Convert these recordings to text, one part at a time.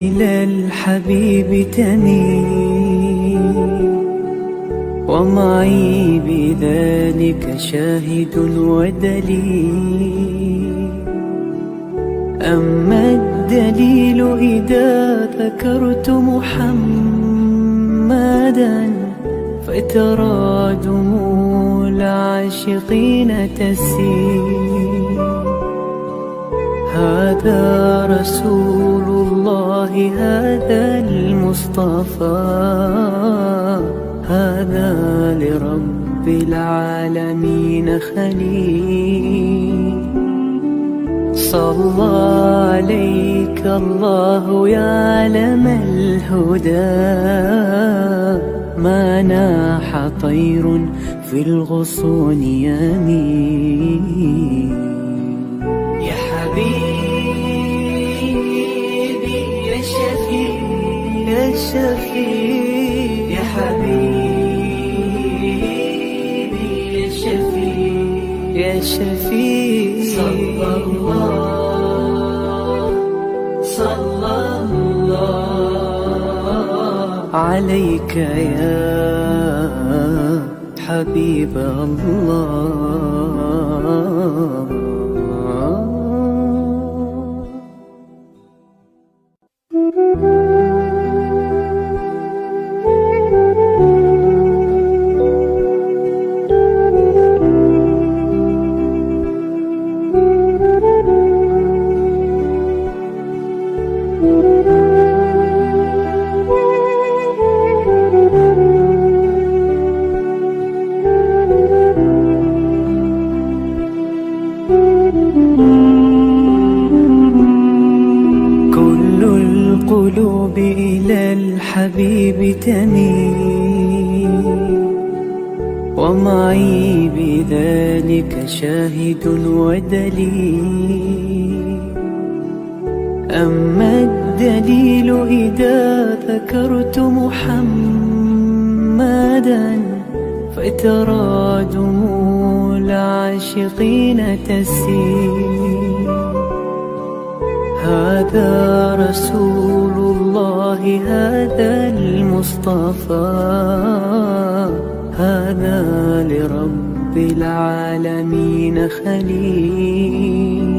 إلى الحبيب تميل ومعي بذلك شاهد ودليل. أما الدليل إذا ذكرت محمدا فترى دموع العاشقين تسيل. هذا رسول الله، هذا المصطفى، هذا لرب العالمين خليل. صلى عليك الله يا علم الهدى، ما ناح طير في الغصون يمين. يا حبيبي يا شفيع يا شفيع، يا حبيبي يا شفيع يا شفيع. صلى الله عليك يا حبيب الله. القلوب إلى الحبيب تميل ومعي بذلك شاهد ودليل. أما الدليل إذا ذكرت محمدا فترى دموع العاشقين تسيل. هذا رسول الله، هذا المصطفى، هذا لرب العالمين خليل.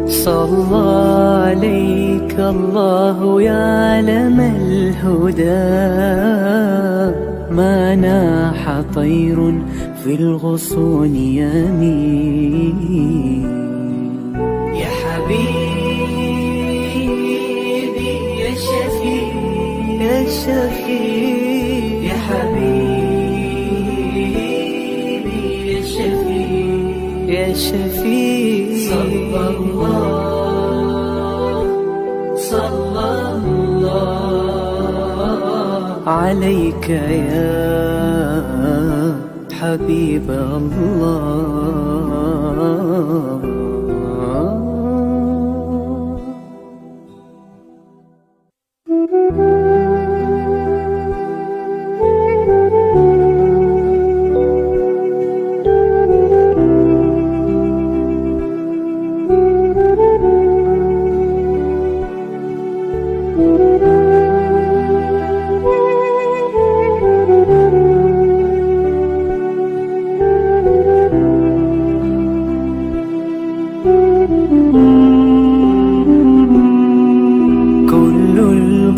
صلى عليك الله يا علم الهدى، ما ناح طير في الغصون يمين. يا حبيبي يا شفيع يا شفيع، يا حبيبي يا شفيع يا شفيع. صلى الله عليك يا حبيب الله.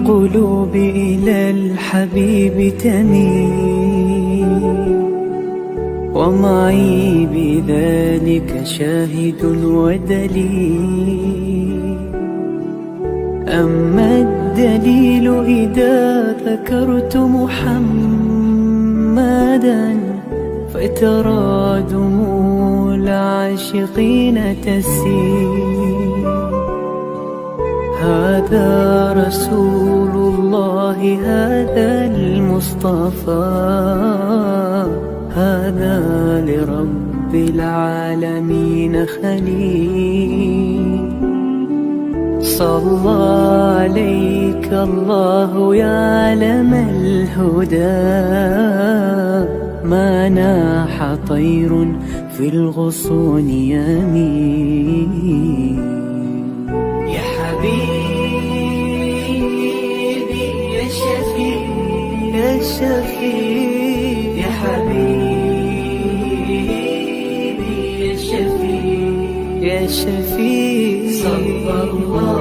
القلوب إلى الحبيب تميل ومعي بذلك شاهد ودليل. أما الدليل إذا ذكرت محمدا فترى دموع العاشقين تسيل. هذا رسول الله، هذا المصطفى، هذا لرب العالمين خليل. صلى عليك الله يا علم الهدى، ما ناح طير في الغصون يمين. يا حبيبي شفيع يا حبيبي يا شفيع يا شفيع صلى الله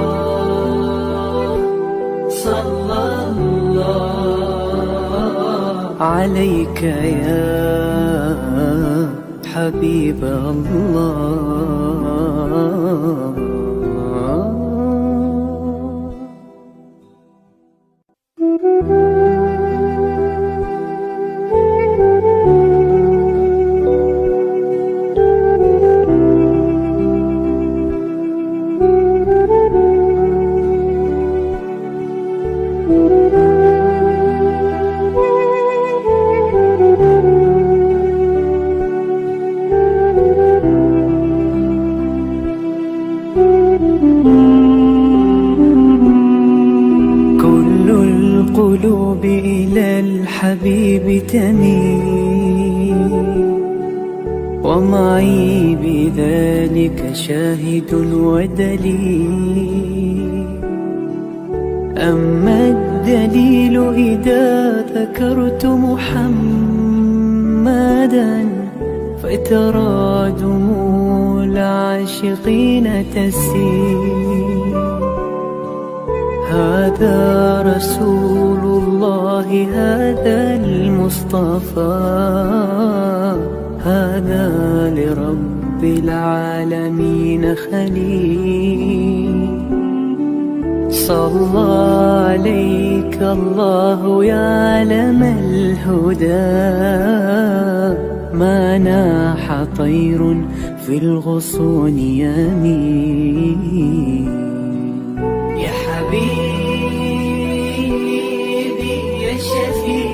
عليك يا حبيب الله. القلوب إلى الحبيب تميل ومعي بذلك شاهد ودليل. أما الدليل إذا ذكرت محمدا فترى دموع العاشقين تسيل. هذا رسول الله هذا المصطفى هذا لرب العالمين خليل. صلى عليك الله يا علم الهدى ما ناح طير في الغصون يمين. يا حبيبي يا شفيع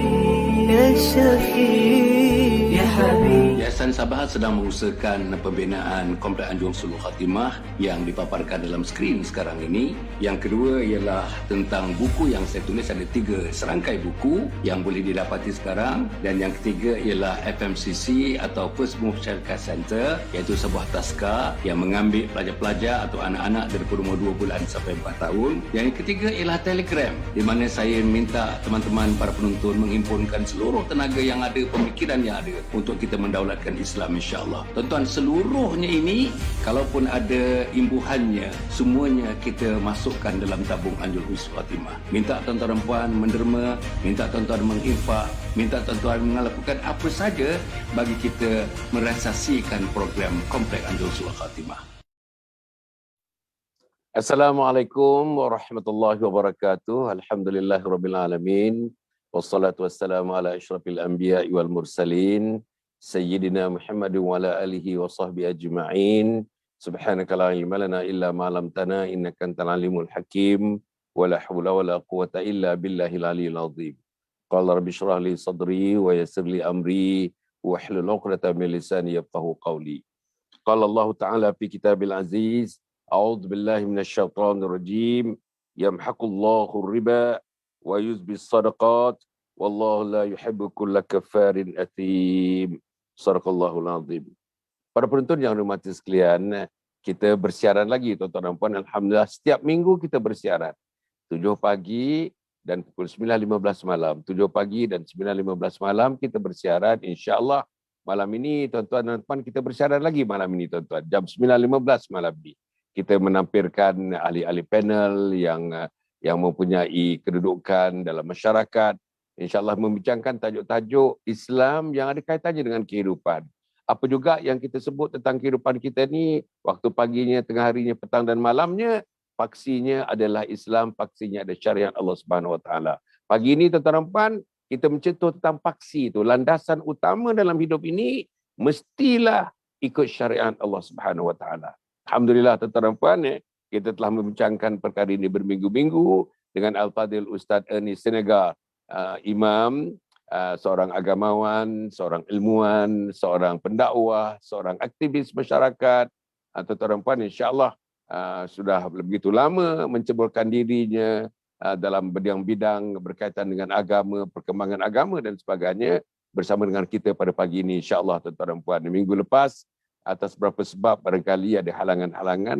يا شفيع يا حبيبي. Yayasan Sabahat sedang mengusahakan pembinaan Komplek Anjung Sulul Khatimah yang dipaparkan dalam skrin sekarang ini. Yang kedua ialah tentang buku yang saya tulis, ada 3 serangkai buku yang boleh didapati sekarang. Dan yang ketiga ialah FMCC atau First Move Childcare Center, iaitu sebuah taska yang mengambil pelajar-pelajar atau anak-anak daripada umur 2 bulan sampai 4 tahun. Yang ketiga ialah Telegram, di mana saya minta teman-teman para penonton menghimpunkan seluruh tenaga yang ada, pemikiran yang ada untuk kita mendaulatkan Islam, insya-Allah. Tuan-tuan, seluruhnya ini kalaupun ada imbuhannya, semuanya kita masukkan dalam tabung Anjung Sulul Khatimah. Minta tuan-tuan dan puan menderma, minta tuan-tuan menginfak, minta tuan-tuan melakukan apa saja bagi kita merealisasikan program Komplek Anjung Sulul Khatimah. Assalamualaikum warahmatullahi wabarakatuh. Alhamdulillahirabbil alamin. Wassalatu wassalamu ala asyrafil anbiya'i wal mursalin. Sayyidina Muhammad wa ala alihi wa sahbihi ajma'in. Subhanaka la ilma lana illa ma 'allamtana innaka antal alimul hakim. Wa la haula wa la quwwata illa billahil aliyyil azim. Qala rabbi shrah li sadri wa yassir li amri wa hlul 'uqdatam min lisani yafqahu qawli. Qala Allah Ta'ala fi kitabil aziz, a'udzu billahi minasy syaithanir rajim. Yamhaqullahu riba wa yuzbis sadaqat wallahu la yuhibbu kulla kaffarin athim. Sadaqallahul azim. Para penonton yang hormati sekalian, kita bersiaran lagi tuan-tuan dan puan. Alhamdulillah, setiap minggu kita bersiaran 7 pagi dan pukul 9.15 malam. 7 pagi dan 9.15 malam kita bersiaran. InsyaAllah malam ini tuan-tuan dan puan kita bersiaran lagi malam ini tuan-tuan. Jam 9.15 malam ini. Kita menampilkan ahli-ahli panel yang mempunyai kedudukan dalam masyarakat. InsyaAllah membincangkan tajuk-tajuk Islam yang ada kaitannya dengan kehidupan. Apa juga yang kita sebut tentang kehidupan kita ni, waktu paginya, tengah harinya, petang dan malamnya, paksinya adalah Islam, paksinya ada syariat Allah Subhanahu Wa Taala. Pagi ini tuan-tuan dan puan, kita mencetus tentang paksi itu. Landasan utama dalam hidup ini mestilah ikut syariat Allah Subhanahu Wa Taala. Alhamdulillah tuan-tuan dan puan, kita telah membincangkan perkara ini berminggu-minggu dengan Al-Fadhil Ustaz Ernest Senegal, imam, seorang agamawan, seorang ilmuwan, seorang pendakwah, seorang aktivis masyarakat. Tuan-tuan dan puan, insya-Allah sudah begitu lama menceburkan dirinya dalam bidang-bidang berkaitan dengan agama, perkembangan agama dan sebagainya bersama dengan kita pada pagi ini, insya-Allah tuan-tuan dan puan. Minggu lepas atas beberapa sebab barangkali ada halangan-halangan,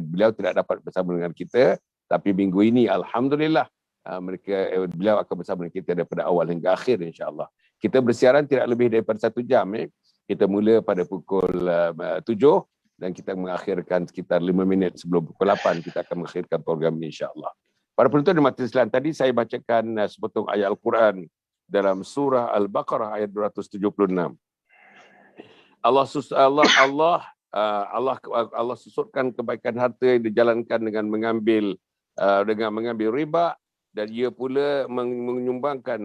beliau tidak dapat bersama dengan kita, tapi minggu ini alhamdulillah beliau akan bersama dengan kita daripada awal hingga akhir insya-Allah. Kita bersiaran tidak lebih daripada 1 jam. Kita mula pada pukul 7 dan kita mengakhirkan sekitar 5 minit sebelum pukul 8. Kita akan mengakhirkan program ini insya-Allah. Para penonton dan mata sekalian, tadi saya bacakan sepotong ayat Al-Quran dalam surah Al-Baqarah ayat 276. Allah susutkan kebaikan harta yang dijalankan dengan mengambil riba, dan ia pula mengembangkan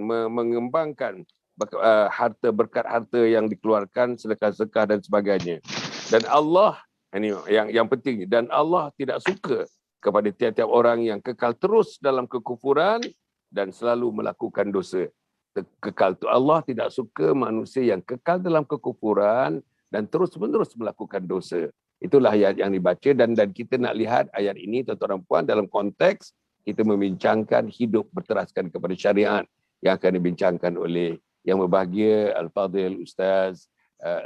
harta, berkat harta yang dikeluarkan, sedekah-sedekah dan sebagainya. Dan Allah, ini yang penting, dan Allah tidak suka kepada tiap-tiap orang yang kekal terus dalam kekufuran dan selalu melakukan dosa. Kekal itu, Allah tidak suka manusia yang kekal dalam kekufuran dan terus-menerus melakukan dosa. Itulah ayat yang dibaca, dan kita nak lihat ayat ini tuan-tuan dan puan dalam konteks kita membincangkan hidup berteraskan kepada syariat yang akan dibincangkan oleh yang berbahagia Al-Fadhil Ustaz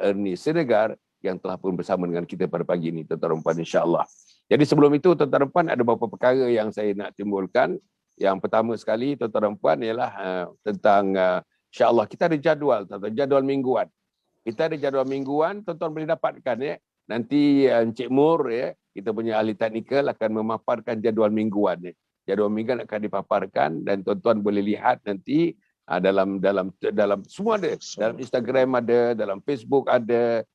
Ernie Siregar yang telah pun bersama dengan kita pada pagi ini tuan-tuan dan puan, insya-Allah. Jadi sebelum itu tuan-tuan dan puan, ada beberapa perkara yang saya nak timbulkan. Yang pertama sekali tuan-tuan dan puan ialah tentang insya-Allah kita ada jadual, tuan-tuan, jadual mingguan. Kita ada jadual mingguan, tuan-tuan boleh dapatkan Nanti Encik Mur kita punya ahli teknikal akan memaparkan jadual mingguan Jadual mingguan akan dipaparkan dan tuan-tuan boleh lihat nanti dalam semua ada. Dalam Instagram ada, dalam Facebook ada,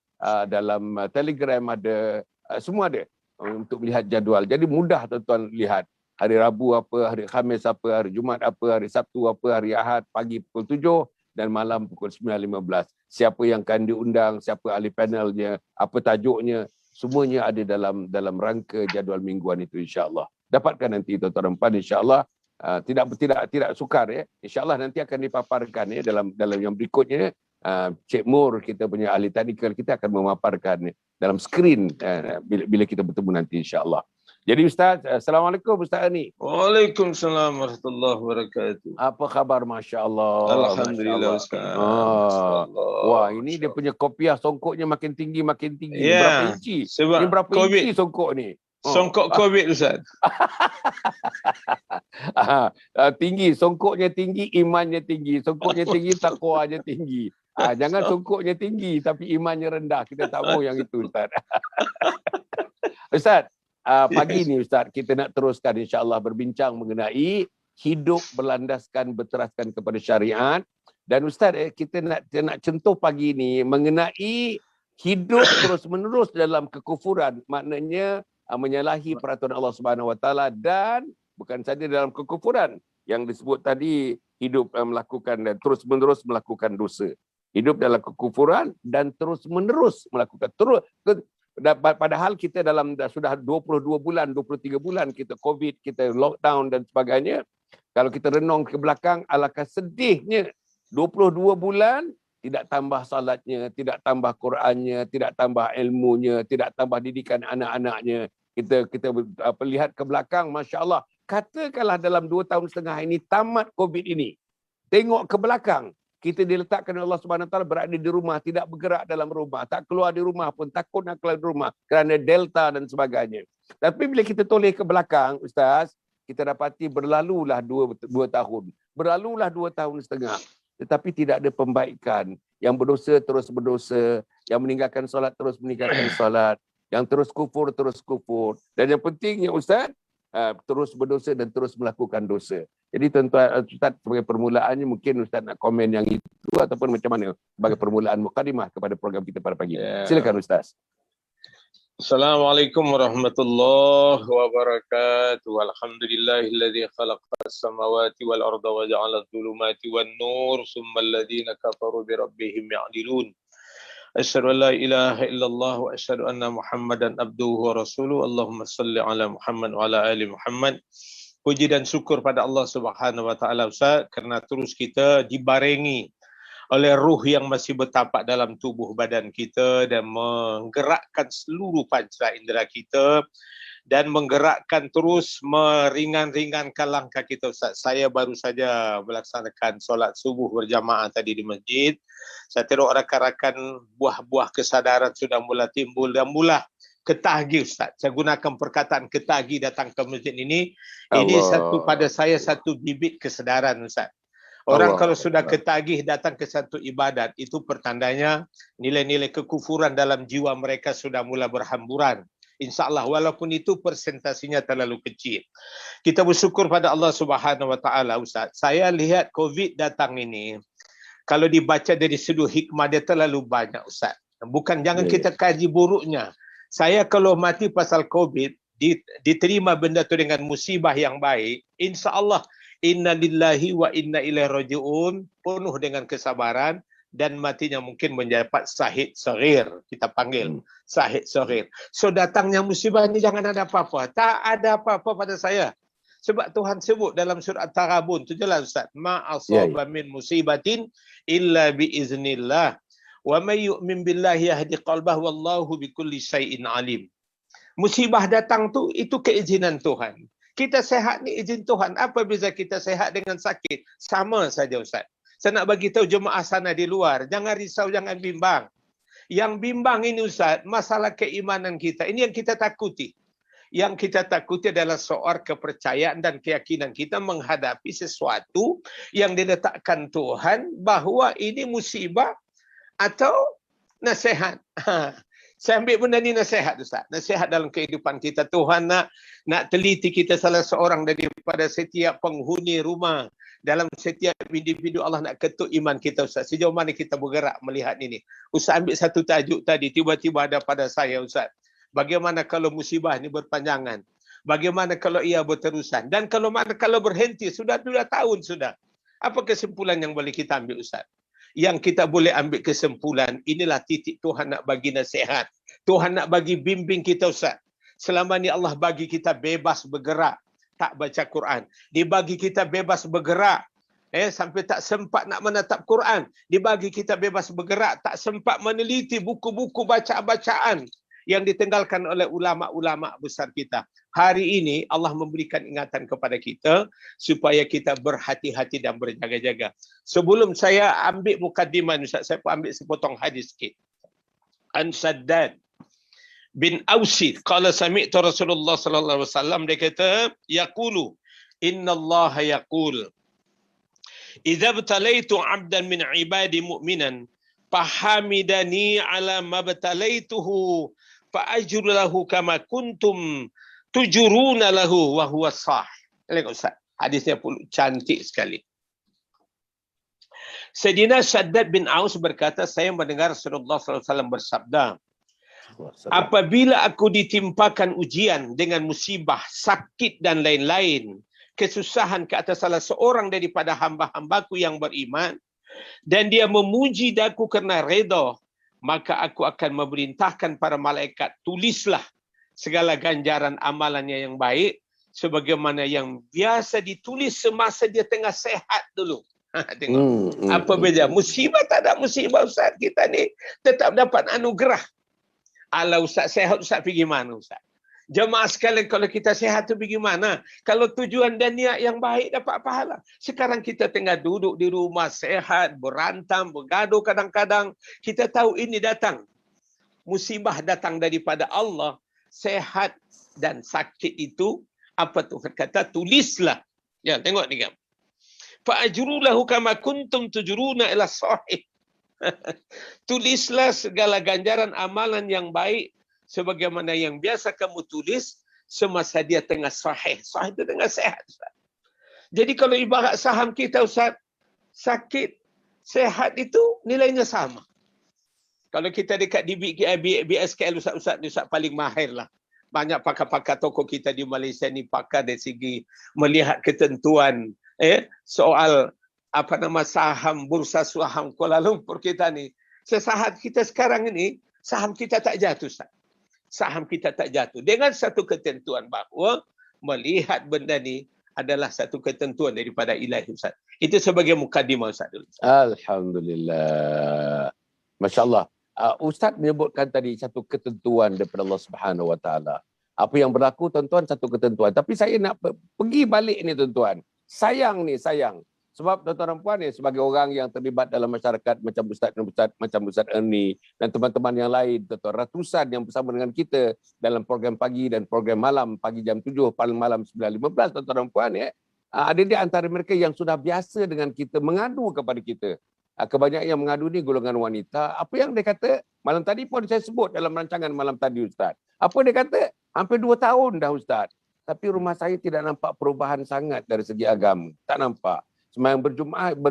dalam Telegram ada, semua ada untuk melihat jadual. Jadi mudah tuan-tuan lihat. Hari Rabu apa, hari Khamis apa, hari Jumaat apa, hari Sabtu apa, hari Ahad pagi pukul 7 dan malam pukul 9.15. Siapa yang akan diundang, siapa ahli panelnya, apa tajuknya, semuanya ada dalam rangka jadual mingguan itu insya-Allah. Dapatkan nanti tuan-tuan dan puan insya-Allah. Tidak sukar insya-Allah nanti akan dipaparkan dalam yang berikutnya. Cik Mur, kita punya ahli teknikal, kita akan memaparkan dalam skrin bila kita bertemu nanti insya-Allah. Jadi Ustaz, Assalamualaikum Ustaz Ernie. Waalaikumsalam warahmatullahi wabarakatuh. Apa khabar? Masya Allah. Alhamdulillah Ustaz. Wah, ini dia punya kopiah songkoknya makin tinggi. Ya, Berapa inci? sebab Ini berapa COVID. inci songkok ni? Songkok COVID Ustaz. Tinggi, songkoknya tinggi, imannya tinggi. Songkoknya tinggi, takwanya tinggi. Jangan songkoknya tinggi tapi imannya rendah. Kita tak mau yang itu Ustaz. Ustaz, pagi ni Ustaz, kita nak teruskan insya-Allah berbincang mengenai hidup berteraskan kepada syariat. Dan Ustaz, kita nak sentuh pagi ni mengenai hidup terus-menerus dalam kekufuran. Maknanya menyalahi peraturan Allah Subhanahu Wa Taala, dan bukan saja dalam kekufuran yang disebut tadi, hidup melakukan dan terus-menerus melakukan dosa. Hidup dalam kekufuran dan terus-menerus melakukan padahal kita sudah 22 bulan, 23 bulan kita COVID, kita lockdown dan sebagainya. Kalau kita renung ke belakang, alangkah sedihnya 22 bulan tidak tambah salatnya, tidak tambah Qurannya, tidak tambah ilmunya, tidak tambah didikan anak-anaknya. Kita lihat ke belakang, masya-Allah. Katakanlah dalam 2 tahun setengah ini tamat COVID ini. Tengok ke belakang, kita diletakkan oleh Allah Subhanahu Wa Taala berada di rumah, tidak bergerak dalam rumah, tak keluar di rumah pun, takut nak keluar di rumah kerana Delta dan sebagainya. Tapi bila kita toleh ke belakang, Ustaz, kita dapati berlalulah 2 tahun. Berlalulah 2 tahun setengah. Tetapi tidak ada pembaikan. Yang berdosa terus berdosa, yang meninggalkan solat terus meninggalkan solat, yang terus kufur. Dan yang pentingnya Ustaz, terus berdosa dan terus melakukan dosa. Jadi tuan-tuan, Ustaz, sebagai permulaannya mungkin Ustaz nak komen yang itu ataupun macam mana sebagai permulaan mukadimah kepada program kita pada pagi ini. Silakan Ustaz. Assalamualaikum warahmatullahi wabarakatuh. Alhamdulillahilladzi khalaqas samawati wal arda wa ja'ala adh-dhulumati wan nur, tsummal ladzina kafaru bi rabbihim ya'dilun. Asyhadu an la ilaha illallah wa asyhadu anna Muhammadan abduhu wa rasuluhu. Allahumma salli ala Muhammad wa ala ali Muhammad. Puji dan syukur pada Allah Subhanahu wa taala Ustaz, kerana terus kita dibarengi oleh ruh yang masih bertapak dalam tubuh badan kita dan menggerakkan seluruh panca indera kita dan menggerakkan terus meringan-ringankan langkah kita Ustaz. Saya baru saja melaksanakan solat subuh berjamaah tadi di masjid. Saya tengok rakan-rakan buah-buah kesadaran sudah mula timbul dan mula ketahgi Ustaz. Saya gunakan perkataan ketahgi datang ke masjid ini. Ini Allah. pada saya satu bibit kesedaran Ustaz. Orang Allah. kalau sudah ketagih datang ke satu ibadat, itu pertandanya nilai-nilai kekufuran dalam jiwa mereka sudah mula berhamburan. InsyaAllah, walaupun itu persentasinya terlalu kecil. Kita bersyukur pada Allah Subhanahu Wa Taala Ustaz. Saya lihat COVID datang ini, kalau dibaca dari sudut hikmah dia terlalu banyak Ustaz. Bukan jangan kita kaji buruknya. Saya kalau mati pasal COVID, diterima benda tu dengan musibah yang baik, insya-Allah inna lillahi wa inna ilaihi raji'un, penuh dengan kesabaran dan matinya mungkin mendapat syahid saghir, kita panggil syahid saghir. So datangnya musibah ini jangan ada apa-apa. Tak ada apa-apa pada saya. Sebab Tuhan sebut dalam surah At-Taghabun, tu jelas Ustaz, ma asaba min musibatin illa bi iznillah. Wa may yu'min billahi yahdi qalbah wallahu bikulli syai'in alim. Musibah datang tu itu keizinan Tuhan. Kita sehat ni izin Tuhan. Apa beza kita sehat dengan sakit? Sama saja Ustaz. Saya nak bagi tahu jemaah sana di luar, jangan risau, jangan bimbang. Yang bimbang ini Ustaz, masalah keimanan kita. Ini yang kita takuti. Yang kita takuti adalah soal kepercayaan dan keyakinan kita menghadapi sesuatu yang diletakkan Tuhan bahawa ini musibah atau nasihat. Saya ambil benda ni nasihat Ustaz. Nasihat dalam kehidupan kita. Tuhan nak teliti kita salah seorang daripada setiap penghuni rumah. Dalam setiap individu Allah nak ketuk iman kita Ustaz. Sejauh mana kita bergerak melihat ini. Ustaz ambil satu tajuk tadi. Tiba-tiba ada pada saya Ustaz. Bagaimana kalau musibah ni berpanjangan? Bagaimana kalau ia berterusan? Dan kalau berhenti? Sudah 2 tahun sudah. Apa kesimpulan yang boleh kita ambil Ustaz? Yang kita boleh ambil kesimpulan, inilah titik Tuhan nak bagi nasihat. Tuhan nak bagi bimbing kita Ustaz. Selama ni Allah bagi kita bebas bergerak, tak baca Quran. Dia bagi kita bebas bergerak, sampai tak sempat nak menatap Quran. Dia bagi kita bebas bergerak, tak sempat meneliti buku-buku bacaan yang ditinggalkan oleh ulama-ulama besar kita. Hari ini Allah memberikan ingatan kepada kita supaya kita berhati-hati dan berjaga-jaga. Sebelum saya ambil mukadimah Ustaz, saya ambil sepotong hadis sikit. An Shaddad bin Ausi qala sami'tu Rasulullah sallallahu alaihi wasallam, dia kata yaqulu innallaha yaqul idza btalaitu 'abdan min 'ibadi mu'minan fahamidani 'ala ma btalaituhu fa ajru lahu kama kuntum tujuruna lahu wa huwa sah. Lihat Ustaz, hadisnya pun cantik sekali. Sayyidina Shaddad bin Aus berkata, saya mendengar Rasulullah SAW bersabda, apabila aku ditimpakan ujian dengan musibah, sakit dan lain-lain, kesusahan ke atas salah seorang daripada hamba-hambaku yang beriman, dan dia memuji daku kerana redha, maka aku akan memerintahkan para malaikat, tulislah segala ganjaran amalannya yang baik, sebagaimana yang biasa ditulis semasa dia tengah sehat dulu. Tengok, apa beza? Musibah tak ada musibah Ustaz, kita ni tetap dapat anugerah. Ala Ustaz sehat, Ustaz pergi mana Ustaz? Jemaah sekalian, kalau kita sehat tu pergi mana? Kalau tujuan dan niat yang baik dapat pahala. Sekarang kita tengah duduk di rumah sehat, berantam, bergaduh kadang-kadang. Kita tahu ini datang. Musibah datang daripada Allah. Sehat dan sakit itu, apa tu kata, tulislah. Ya, tengok ni kan. Fa ajrulahu kama kuntum tujruna ila sahih. Tulislah segala ganjaran amalan yang baik sebagaimana yang biasa kamu tulis semasa dia tengah sahih. Sahih itu tengah sehat Ustaz. Jadi kalau ibarat saham kita Ustaz, sakit, sehat itu nilainya sama. Kalau kita dekat di BSKL Ustaz paling mahir lah. Banyak pakar-pakar toko kita di Malaysia ni pakar dari segi melihat ketentuan soal saham bursa saham Kuala Lumpur kita ni. Sesahat kita sekarang ini saham kita tak jatuh Ustaz. Saham kita tak jatuh dengan satu ketentuan bahawa melihat benda ni adalah satu ketentuan daripada Ilahi Ustaz. Itu sebagai mukadimah Ustaz dulu. Alhamdulillah. Masya-Allah. Ustaz menyebutkan tadi satu ketentuan daripada Allah Subhanahu Wa Taala. Apa yang berlaku tuan-tuan satu ketentuan. Tapi saya nak pergi balik ni tuan-tuan. Sayang. Sebab tuan-tuan dan puan ya, sebagai orang yang terlibat dalam masyarakat macam Ustaz Ernie dan teman-teman yang lain, tuan-tuan, ratusan yang bersama dengan kita dalam program pagi dan program malam, pagi jam 7, paling malam 9.15, tuan-tuan dan puan ya. Ada di antara mereka yang sudah biasa dengan kita mengadu kepada kita. Kebanyakan yang mengadu ni golongan wanita. Apa yang dia kata? Malam tadi pun saya sebut dalam rancangan malam tadi, Ustaz. Apa dia kata? Hampir 2 tahun dah, Ustaz. Tapi rumah saya tidak nampak perubahan sangat dari segi agama. Tak nampak. Sembahyang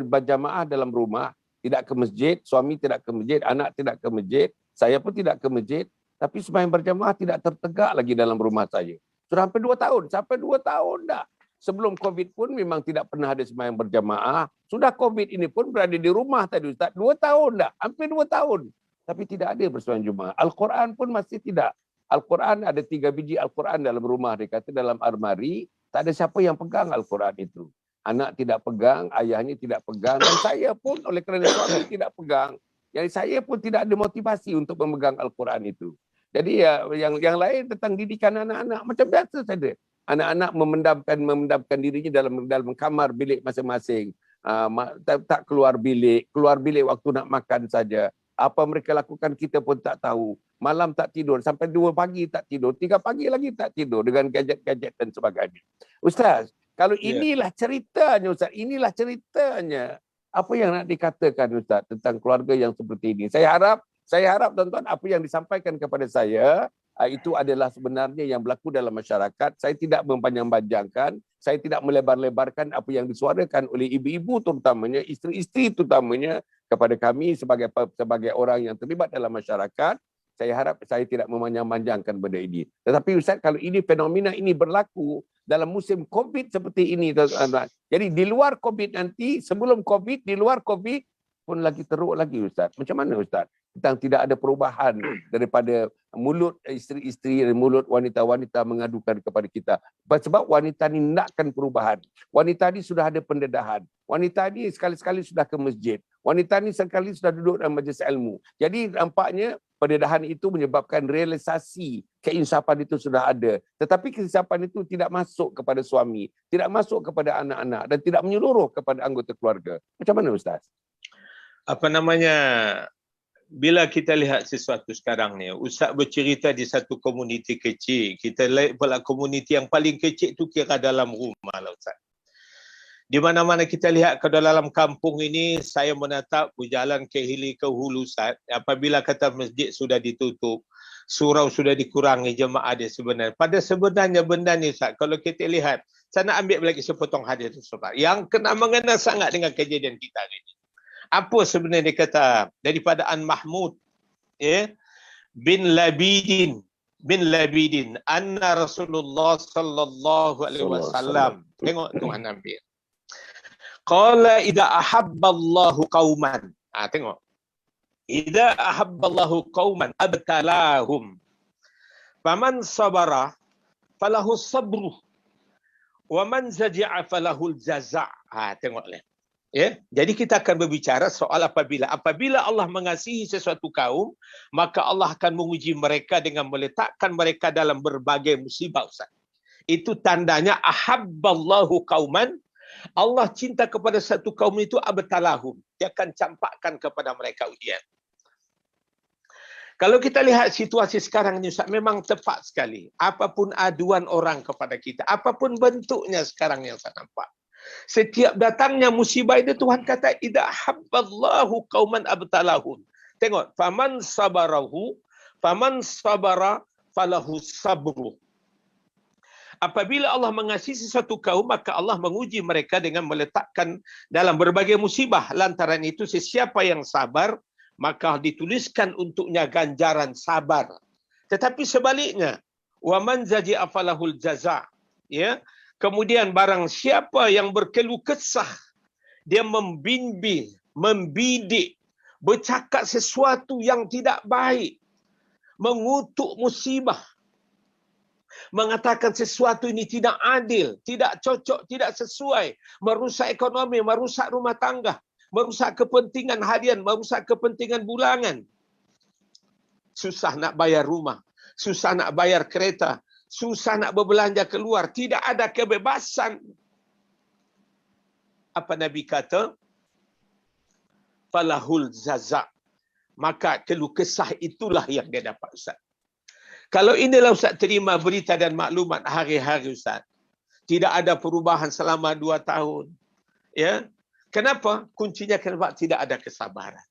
berjamaah dalam rumah, tidak ke masjid, suami tidak ke masjid, anak tidak ke masjid, saya pun tidak ke masjid, tapi sembahyang berjamaah tidak tertegak lagi dalam rumah saya. Sudah hampir 2 tahun, sampai 2 tahun dah. Sebelum COVID pun memang tidak pernah ada sembahyang berjamaah. Sudah COVID ini pun berada di rumah tadi, Ustaz. 2 tahun dah, hampir 2 tahun. Tapi tidak ada bersembahyang Jumaat. Al-Quran pun masih tidak. Al-Quran ada 3 biji Al-Quran dalam rumah, dia kata dalam almari, tak ada siapa yang pegang Al-Quran itu. Anak tidak pegang, ayahnya tidak pegang, dan saya pun oleh kerana suami tidak pegang, jadi saya pun tidak ada motivasi untuk memegang Al-Quran itu. Jadi ya, yang lain tentang didikan anak-anak macam biasa saja. Anak-anak memendamkan dirinya dalam kamar bilik masing-masing, tak keluar bilik waktu nak makan saja. Apa mereka lakukan kita pun tak tahu. Malam tak tidur, sampai 2 pagi tak tidur, 3 pagi lagi tak tidur dengan gadget-gadget dan sebagainya. Ustaz, kalau inilah ceritanya, Ustaz, inilah ceritanya. Apa yang nak dikatakan, Ustaz, tentang keluarga yang seperti ini? Saya harap tuan-tuan, apa yang disampaikan kepada saya, itu adalah sebenarnya yang berlaku dalam masyarakat. Saya tidak mempanjang-panjangkan, saya tidak melebar-lebarkan apa yang disuarakan oleh ibu-ibu terutamanya, isteri-isteri terutamanya kepada kami sebagai orang yang terlibat dalam masyarakat. Saya harap saya tidak memanjang-panjangkan benda ini. Tetapi Ustaz, kalau ini fenomena ini berlaku dalam musim COVID seperti ini, tuan-tuan. Jadi di luar COVID nanti, sebelum COVID, di luar COVID pun lagi teruk lagi, Ustaz. Macam mana, Ustaz? Tentang tidak ada perubahan daripada mulut isteri-isteri dan mulut wanita-wanita mengadukan kepada kita. Sebab wanita ni nakkan perubahan. Wanita ni sudah ada pendedahan. Wanita ni sekali-sekali sudah ke masjid. Wanita ni sekali sudah duduk dalam majlis ilmu. Jadi nampaknya pendedahan itu menyebabkan realisasi keinsafan itu sudah ada. Tetapi keinsapan itu tidak masuk kepada suami, tidak masuk kepada anak-anak dan tidak menyeluruh kepada anggota keluarga. Macam mana, Ustaz? Bila kita lihat sesuatu sekarang ni, Ustaz bercerita di satu komuniti kecil. Kita lihat pula komuniti yang paling kecil tu kira dalam rumah lah, Ustaz. Di mana-mana kita lihat ke dalam kampung ini, saya menatap berjalan ke hilir ke hulu, Ustaz. Apabila kata masjid sudah ditutup, surau sudah dikurangi jemaah dia sebenarnya. Pada sebenarnya benda ni, Ustaz, kalau kita lihat, saya nak ambil lagi sepotong hadis tersebut yang kena mengena sangat dengan kejadian kita hari ini. Apa sebenarnya dia kata daripada An Mahmud bin Labidin anna Rasulullah sallallahu alaihi wasallam, tengok Tuhan ambil, qala idza ahabballahu qauman, tengok, idza ahabballahu qauman abtalahum faman sabara falahu sabru wa man zaja'a falahul jaza'. Tengoklah. Jadi kita akan berbicara soal apabila Allah mengasihi sesuatu kaum, maka Allah akan menguji mereka dengan meletakkan mereka dalam berbagai musibah, Ustaz. Itu tandanya ahabballahu qauman, Allah cinta kepada satu kaum itu abtalahum, dia akan campakkan kepada mereka ujian. Kalau kita lihat situasi sekarang ini, Ustaz, memang tepat sekali. Apapun aduan orang kepada kita, apapun bentuknya sekarang yang saya nampak, setiap datangnya musibah itu Tuhan kata idza habballahu qauman abtalahum. Tengok, faman sabara falahu sabru. Apabila Allah mengasihi sesuatu kaum, maka Allah menguji mereka dengan meletakkan dalam berbagai musibah. Lantaran itu sesiapa yang sabar, maka dituliskan untuknya ganjaran sabar. Tetapi sebaliknya, wa man zaji'a falahul jaza', kemudian barang siapa yang berkeluh kesah, dia membidik, bercakap sesuatu yang tidak baik, mengutuk musibah, mengatakan sesuatu ini tidak adil, tidak cocok, tidak sesuai, merusak ekonomi, merusak rumah tangga, merusak kepentingan harian, merusak kepentingan bulanan. Susah nak bayar rumah, susah nak bayar kereta, susah nak berbelanja keluar, tidak ada kebebasan. Apa Nabi kata? Falahul zaza. Maka keluh kesah itulah yang dia dapat, Ustaz. Kalau inilah Ustaz terima berita dan maklumat hari-hari, Ustaz. Tidak ada perubahan selama 2 tahun. Ya. Kenapa? Kuncinya kenapa tidak ada kesabaran.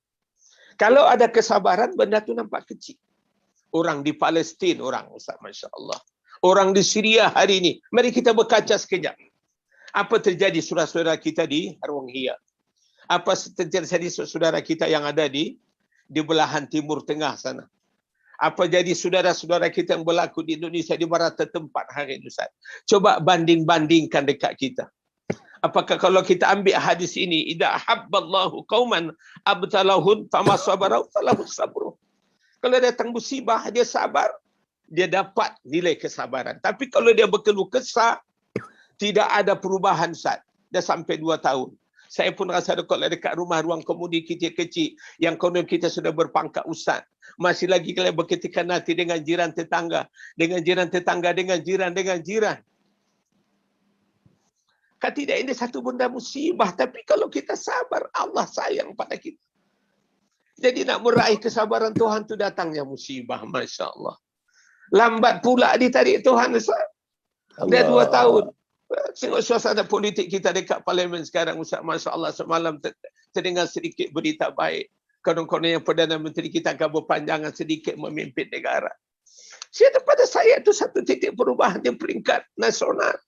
Kalau ada kesabaran, benda tu nampak kecil. Orang di Palestin, orang Ustaz, Masya Allah. Orang di Syria hari ini. Mari kita berkaca sekejap. Apa terjadi saudara-saudara kita di Harwang-Hia? Apa terjadi saudara kita yang ada di belahan timur tengah sana? Apa jadi saudara-saudara kita yang berlaku di Indonesia di beberapa tempat hari ini, Ustaz? Coba banding-bandingkan dekat kita. Apakah kalau kita ambil hadis ini, idza ahabballahu qauman abtalahum fama sabaru falahu sabru. Kalau datang musibah, dia sabar, dia dapat nilai kesabaran. Tapi kalau dia berkeluh kesah, tidak ada perubahan, Ustaz. Dah sampai 2 tahun. Saya pun rasa dekat rumah ruang komudi kecil-kecil yang konon kita sudah berpangkat ustaz. Masih lagi kalian berketikan hati dengan jiran tetangga, dengan jiran tetangga, dengan jiran. Kan tidak, ini satu benda musibah. Tapi kalau kita sabar, Allah sayang pada kita. Jadi nak meraih kesabaran Tuhan tu datangnya musibah. Masya Allah. Lambat pula ditarik Tuhan, Ustaz. Dah 2 tahun. Tengok suasana politik kita dekat parlimen sekarang, Ustaz. Masya Allah, semalam terdengar sedikit berita baik. Konon-konon yang Perdana Menteri kita akan berpanjangan sedikit memimpin negara. Pada saya itu satu titik perubahan di peringkat nasional.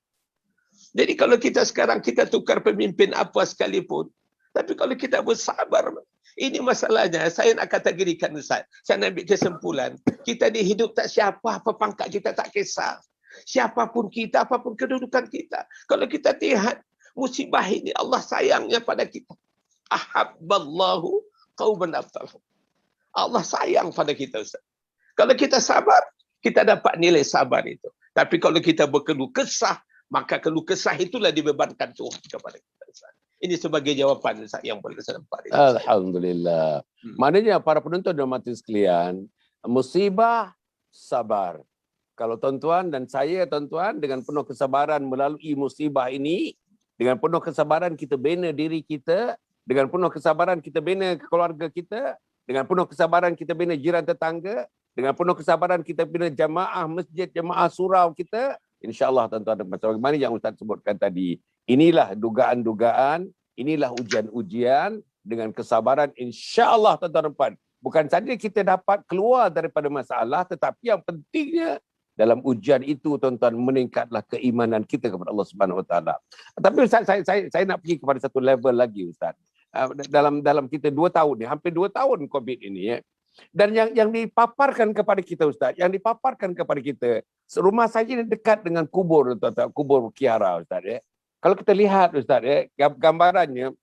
Jadi kalau kita sekarang kita tukar pemimpin apa sekalipun, tapi kalau kita bersabar, ini masalahnya. Saya nak kategorikan, Ustaz. Saya nak ambil kesimpulan. Kita dihidup tak siapa, apa pangkat kita tak kisah. Siapapun kita, apapun kedudukan kita. Kalau kita lihat musibah ini, Allah sayangnya pada kita. Ahabballahu qauman abtalahum. Allah sayang pada kita, Ustaz. Kalau kita sabar, kita dapat nilai sabar itu. Tapi kalau kita berkeluh kesah, maka keluh kesah itulah dibebankan Tuhan kepada kita, Ustaz. Ini sebagai jawapan, Ustaz, yang boleh saya nampak. Alhamdulillah. Maknanya para penonton dan hadirin sekalian, musibah, sabar. Kalau tuan-tuan dan saya, tuan-tuan, dengan penuh kesabaran melalui musibah ini, dengan penuh kesabaran kita bina diri kita, dengan penuh kesabaran kita bina keluarga kita, dengan penuh kesabaran kita bina jiran tetangga, dengan penuh kesabaran kita bina jamaah masjid, jamaah surau kita, insya-Allah tuan-tuan, macam mana yang Ustaz sebutkan tadi, inilah dugaan-dugaan, inilah ujian-ujian, dengan kesabaran insya-Allah tuan-tuan, bukan saja kita dapat keluar daripada masalah, tetapi yang pentingnya dalam ujian itu, tuan-tuan, meningkatlah keimanan kita kepada Allah Subhanahu Wa Taala. Tapi Ustaz, saya nak pergi kepada satu level lagi, Ustaz. Dalam kita 2 tahun ni, hampir 2 tahun COVID ini, ya. Dan yang dipaparkan kepada kita, Ustaz, yang dipaparkan kepada kita, rumah saya ni dekat dengan kubur, tuan-tuan, kubur Kiara, Ustaz, ya. Kalau kita lihat, Ustaz, ya, gambarannya,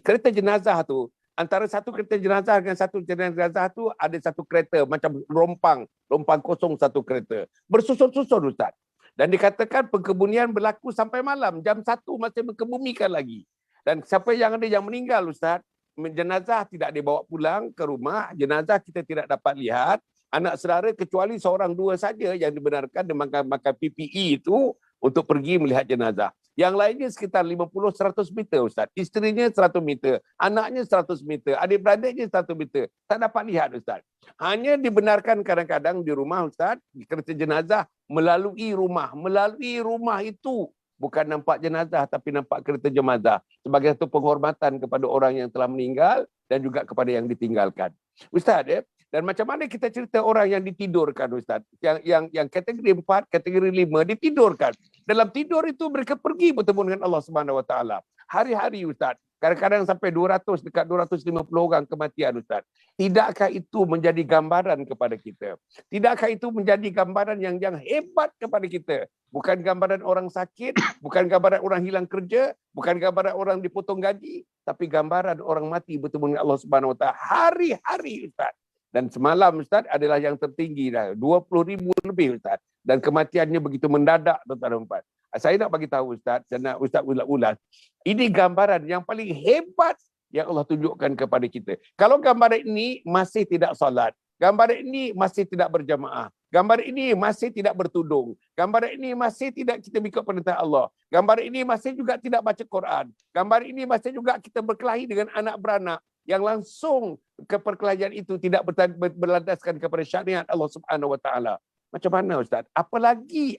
kereta jenazah tu, antara satu kereta jenazah dengan satu jenazah tu ada satu kereta macam lompang kosong satu kereta. Bersusun-susun, Ustaz. Dan dikatakan pengkebunian berlaku sampai malam. Jam 1 masih mengkebumikan lagi. Dan siapa yang ada yang meninggal, Ustaz, jenazah tidak dibawa pulang ke rumah, jenazah kita tidak dapat lihat, anak saudara kecuali seorang 2 saja yang dibenarkan memakai PPE itu untuk pergi melihat jenazah. Yang lainnya sekitar 50-100 meter, Ustaz. Isterinya 100 meter, anaknya 100 meter, adik-beradiknya 100 meter. Tak dapat lihat, Ustaz. Hanya dibenarkan kadang-kadang di rumah, Ustaz, di kereta jenazah melalui rumah. Melalui rumah itu bukan nampak jenazah tapi nampak kereta jenazah. Sebagai satu penghormatan kepada orang yang telah meninggal dan juga kepada yang ditinggalkan. Ustaz, ya? Dan macam mana kita cerita orang yang ditidurkan, Ustaz? Yang kategori 4, kategori 5 ditidurkan. Dalam tidur itu mereka pergi bertemu dengan Allah Subhanahu Wa Taala. Hari-hari, Ustaz. Kadang-kadang sampai 200 dekat 250 orang kematian, Ustaz. Tidakkah itu menjadi gambaran kepada kita? Tidakkah itu menjadi gambaran yang hebat kepada kita? Bukan gambaran orang sakit, bukan gambaran orang hilang kerja, bukan gambaran orang dipotong gaji, tapi gambaran orang mati bertemu dengan Allah Subhanahu Wa Taala hari-hari, Ustaz. Dan semalam, Ustaz, adalah yang tertinggi dah. 20,000 lebih, Ustaz. Dan kematiannya begitu mendadak, tuan-tuan. Saya nak bagi tahu, Ustaz, saya nak Ustaz ulas. Ini gambaran yang paling hebat yang Allah tunjukkan kepada kita. Kalau gambaran ini masih tidak solat, gambaran ini masih tidak berjamaah, Gambar ini masih tidak bertudung. Gambar ini masih tidak kita ikut perintah Allah. Gambar ini masih juga tidak baca Quran. Gambar ini masih juga kita berkelahi dengan anak beranak yang langsung ke perkelahian itu tidak berlandaskan kepada syariat Allah Subhanahu Wa Taala. Macam mana Ustaz? Apalagi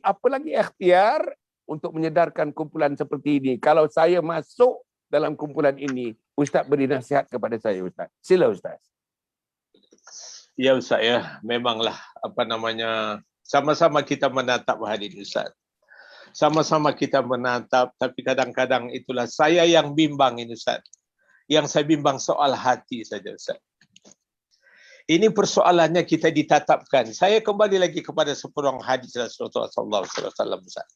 ikhtiar untuk menyedarkan kumpulan seperti ini. Kalau saya masuk dalam kumpulan ini, Ustaz beri nasihat kepada saya Ustaz. Sila Ustaz. Ya Ustaz ya, memanglah sama-sama kita menatap hadirin Ustaz. Sama-sama kita menatap, tapi kadang-kadang itulah saya yang bimbang ini Ustaz. Yang saya bimbang soal hati saja Ustaz. Ini persoalannya kita ditatapkan. Saya kembali lagi kepada sepenuh hadis Rasulullah sallallahu alaihi wasallam Ustaz.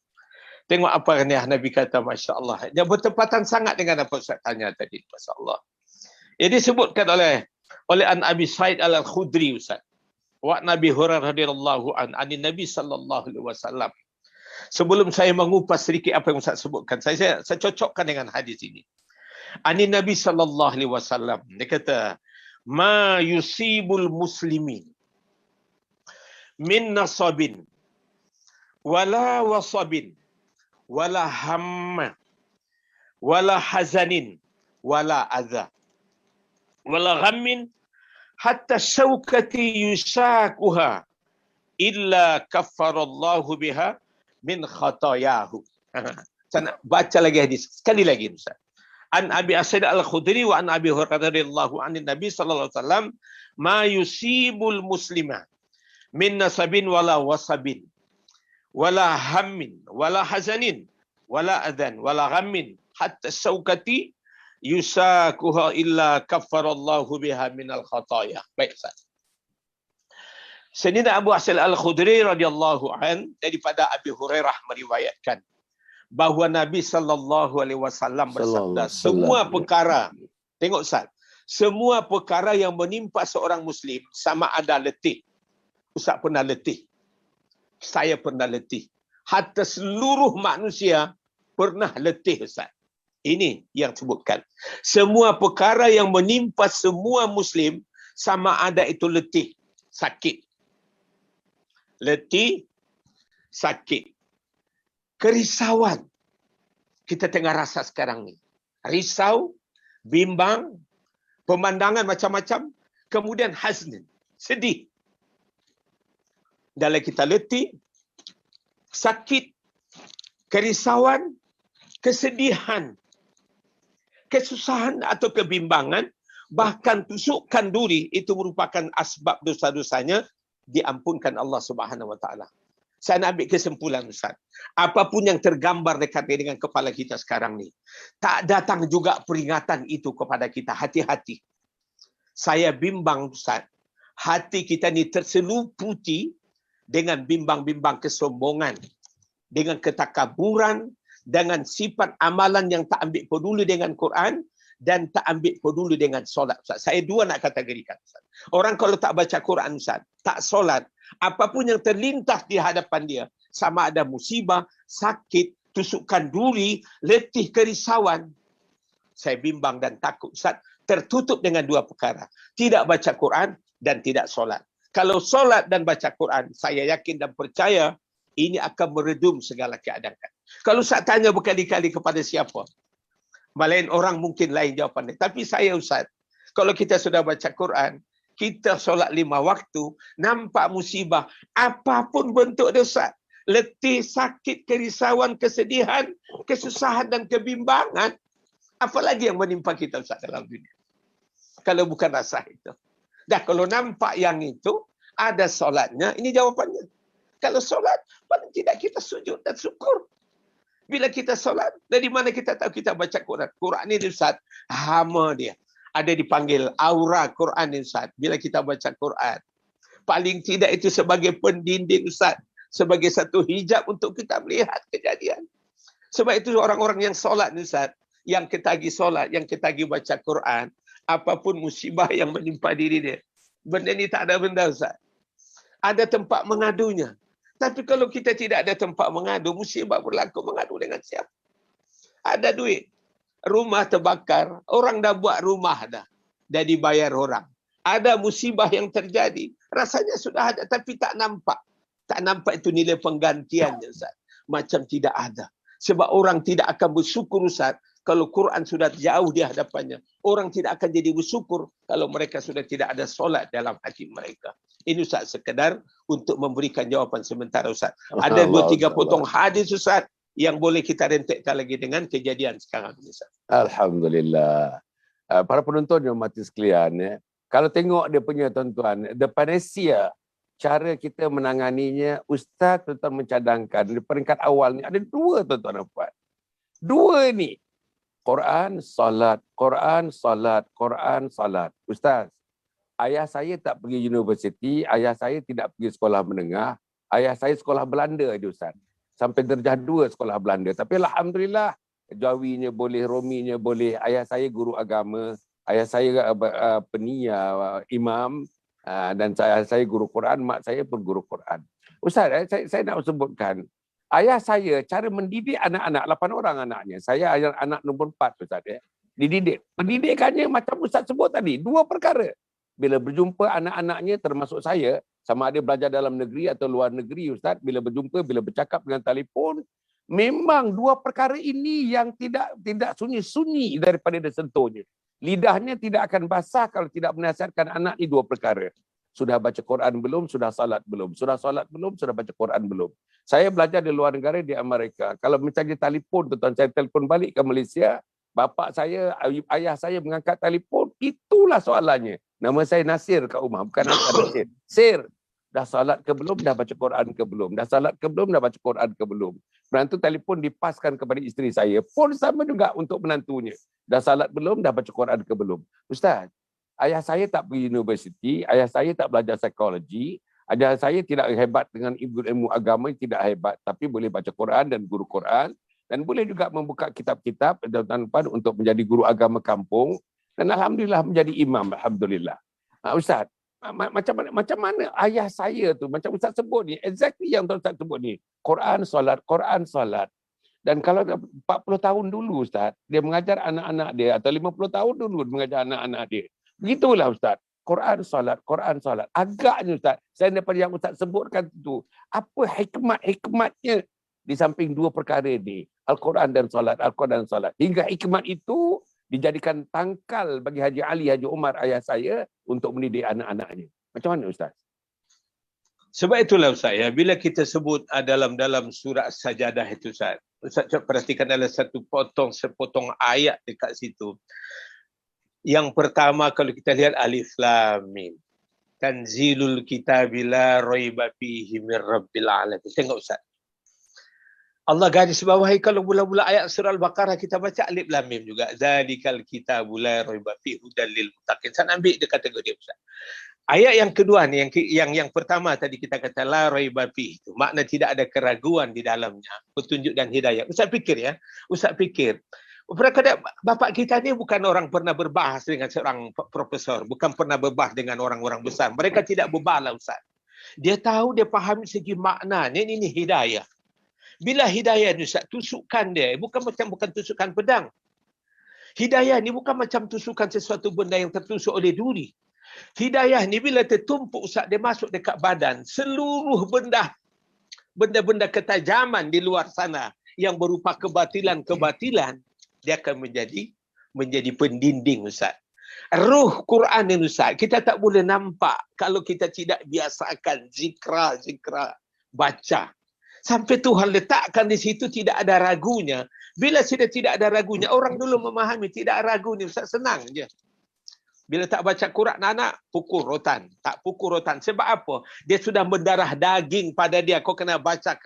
Tengok apa yang Nabi kata, Masya Allah. Yang bertepatan sangat dengan apa Ustaz tanya tadi, Masya Allah. Ini disebutkan oleh An Abi Sa'id Al-Khudri Ustaz. Wa Nabi Hurairah radhiyallahu an Nabi sallallahu alaihi wasallam. Sebelum saya mengupas sedikit apa yang Ustaz sebutkan, saya cocokkan dengan hadis ini. Nabi sallallahu alaihi wasallam, dia kata, "Ma yusibul muslimin min nasabin wala wasabin wala hamma wala hazanin wala adha wala ghammin hatta syawkati yusakuha illa kaffarallahu biha min khatayahu." Saya nak baca lagi hadis sekali lagi Ustaz. An Abi Sa'id Al-Khudri wa an Abi Hurairah radhiyallahu anhu Nabi sallallahu alaihi wasallam, "Ma yusibul muslima min nasabin wala wasabin wala hammin wala hazanin wala adhan wala ghammin hatta syawkati yusakuha illa kaffarallahu biha minal khataya." Baik Ustaz. Sayyidina Abu Sa'id Al-Khudri radhiyallahu an daripada Abi Hurairah meriwayatkan bahawa Nabi sallallahu alaihi wasallam bersabda, semua perkara, tengok Ustaz, semua perkara yang menimpa seorang muslim sama ada letih. Ustaz pernah letih. Saya pernah letih. Hatta seluruh manusia pernah letih Ustaz. Ini yang sebutkan. Semua perkara yang menimpa semua muslim sama ada itu letih, sakit. Letih, sakit. Kerisauan. Kita tengah rasa sekarang ni. Risau, bimbang, pemandangan macam-macam. Kemudian hazn, sedih. Dalam kita letih, sakit, kerisauan, kesedihan, kesusahan atau kebimbangan, bahkan tusukkan duri, itu merupakan asbab dosa-dosanya diampunkan Allah Subhanahu Wa Taala. Saya nak ambil kesimpulan Ustaz. Apapun yang tergambar dekat dengan kepala kita sekarang ni, tak datang juga peringatan itu kepada kita. Hati-hati. Saya bimbang Ustaz. Hati kita ni terseluputi dengan bimbang-bimbang kesombongan, dengan ketakaburan, dengan sifat amalan yang tak ambil peduli dengan Quran dan tak ambil peduli dengan solat. Ustaz, saya dua nak kategorikan Ustaz. Orang kalau tak baca Quran Ustaz, tak solat, apapun yang terlintas di hadapan dia, sama ada musibah, sakit, tusukan duri, letih, kerisauan, saya bimbang dan takut Ustaz, tertutup dengan dua perkara. Tidak baca Quran dan tidak solat. Kalau solat dan baca Quran, saya yakin dan percaya ini akan meredum segala keadaan. Kalau Ustaz tanya berkali-kali kepada siapa, malain orang mungkin lain jawapannya. Tapi saya Ustaz, kalau kita sudah baca Quran, kita solat 5 waktu, nampak musibah, apapun bentuk dosa, letih, sakit, kerisauan, kesedihan, kesusahan dan kebimbangan, apa lagi yang menimpa kita Ustaz dalam dunia? Kalau bukan rasa itu. Dah kalau nampak yang itu, ada solatnya, ini jawapannya. Kalau solat, paling tidak kita sujud dan syukur. Bila kita solat, dari mana kita tahu kita baca Quran? Quran ini Ustaz, hama dia. Ada dipanggil aura Quran ini Ustaz. Bila kita baca Quran, paling tidak itu sebagai pendinding Ustaz. Sebagai satu hijab untuk kita melihat kejadian. Sebab itu orang-orang yang solat ini Ustaz, yang ketagi solat, yang ketagi baca Quran, apapun musibah yang menimpa diri dia, benda ini tak ada benda Ustaz. Ada tempat mengadunya. Tapi kalau kita tidak ada tempat mengadu, musibah berlaku, mengadu dengan siapa? Ada duit, rumah terbakar, orang dah buat rumah dah dibayar orang. Ada musibah yang terjadi, rasanya sudah ada tapi tak nampak. Tak nampak itu nilai penggantiannya, Ustaz. Macam tidak ada. Sebab orang tidak akan bersyukur, Ustaz, kalau Quran sudah jauh di hadapannya. Orang tidak akan jadi bersyukur kalau mereka sudah tidak ada solat dalam hati mereka. Ini Ustaz sekedar untuk memberikan jawapan sementara, Ustaz. Ada 2-3 potong hadis, Ustaz, yang boleh kita rentekkan lagi dengan kejadian sekarang ini, Ustaz. Alhamdulillah. Para penonton yang mati sekalian, ya, kalau tengok dia punya tuan-tuan, the panacea, cara kita menanganinya, Ustaz tuan-tuan mencadangkan di peringkat awal ni ada 2 tuan-tuan dan puan. 2 ni. Quran, salat, Quran, salat, Quran, salat. Ustaz, ayah saya tak pergi universiti, ayah saya tidak pergi sekolah menengah, ayah saya sekolah Belanda je, Ustaz. Sampai darjah 2 sekolah Belanda. Tapi alhamdulillah, Jawinya boleh, Rominya boleh. Ayah saya guru agama, ayah saya penia, imam, dan saya guru Quran, mak saya pun guru Quran. Ustaz, saya nak sebutkan, ayah saya cara mendidik anak-anak, 8 orang anaknya. Saya anak nombor 4, Ustaz. Dididik. Pendidikannya macam Ustaz sebut tadi, 2 perkara. Bila berjumpa anak-anaknya termasuk saya, sama ada belajar dalam negeri atau luar negeri, Ustaz, bila berjumpa, bila bercakap dengan telefon, memang 2 perkara ini yang tidak sunyi-sunyi daripada dia sentuhnya. Lidahnya tidak akan basah kalau tidak menasihatkan anak ni 2 perkara. Sudah baca Quran belum? Sudah salat belum? Sudah salat belum? Sudah baca Quran belum? Saya belajar di luar negara, di Amerika. Kalau misalnya telefon, tuan-tuan, saya telefon balik ke Malaysia, bapa saya, ayah saya mengangkat telefon, itulah soalannya. Nama saya Nasir kat rumah, bukan Nasir. Sir, dah salat ke belum? Dah baca Quran ke belum? Dah salat ke belum? Dah baca Quran ke belum? Menantu telefon dipaskan kepada isteri saya. Pun sama juga untuk menantunya. Dah salat belum? Dah baca Quran ke belum? Ustaz, ayah saya tak pergi universiti, ayah saya tak belajar psikologi, ayah saya tidak hebat dengan ilmu agama, tidak hebat, tapi boleh baca Quran dan guru Quran, dan boleh juga membuka kitab-kitab tanpa untuk menjadi guru agama kampung, dan alhamdulillah menjadi imam, alhamdulillah. Ustaz, macam mana ayah saya tu, macam Ustaz sebut ni, exactly yang Ustaz sebut ni, Quran, solat, Quran, solat. Dan kalau 40 tahun dulu, Ustaz, dia mengajar anak-anak dia, atau 50 tahun dulu mengajar anak-anak dia. Begitulah, Ustaz. Quran, salat, Quran, salat. Agaknya, Ustaz, saya daripada yang Ustaz sebutkan itu, apa hikmatnya di samping 2 perkara ini, Al-Quran dan salat, Al-Quran dan salat. Hingga hikmat itu dijadikan tangkal bagi Haji Ali, Haji Umar, ayah saya untuk mendidik anak-anaknya. Macam mana, Ustaz? Sebab itulah, Ustaz, ya, bila kita sebut dalam surah Sajadah itu, Ustaz, Ustaz perhatikan ada sepotong ayat dekat situ. Yang pertama, kalau kita lihat Alif Lam Mim, Tanzilul Kitabi la raiba fihi min Rabbil Alamin. Tengok, Ustaz. Allah garis bawahi, kalau mula-mula ayat surah Al-Baqarah kita baca Alif Lam Mim juga. Zalikal kitabu la raiba fihi hudal lil muttaqin. Saya ambil dia kategori, Ustaz. Ayat yang kedua ni, yang pertama tadi kita kata la raiba fihi, itu makna tidak ada keraguan di dalamnya, petunjuk dan hidayah. Ustaz fikir, ya. Ustaz fikir, bapak kita ni bukan orang pernah berbahas dengan seorang profesor, bukan pernah berbahas dengan orang-orang besar. Mereka tidak berbahas lah, Ustaz. Dia tahu, dia faham segi maknanya, ini hidayah. Bila hidayah ni, Ustaz, tusukan dia bukan tusukan pedang. Hidayah ni bukan macam tusukan sesuatu benda yang tertusuk oleh duri. Hidayah ni bila tertumpuk, Ustaz, dia masuk dekat badan. Seluruh benda-benda ketajaman di luar sana yang berupa kebatilan, dia akan menjadi pendinding, Ustaz. Ruh Quran ni, Ustaz, kita tak boleh nampak kalau kita tidak biasakan zikra baca. Sampai Tuhan letakkan di situ tidak ada ragunya. Bila sudah tidak ada ragunya, orang dulu memahami tidak ragu ni, Ustaz, senang je. Bila tak baca Quran, anak pukul rotan. Tak pukul rotan. Sebab apa? Dia sudah mendarah daging pada dia. Kau kena baca.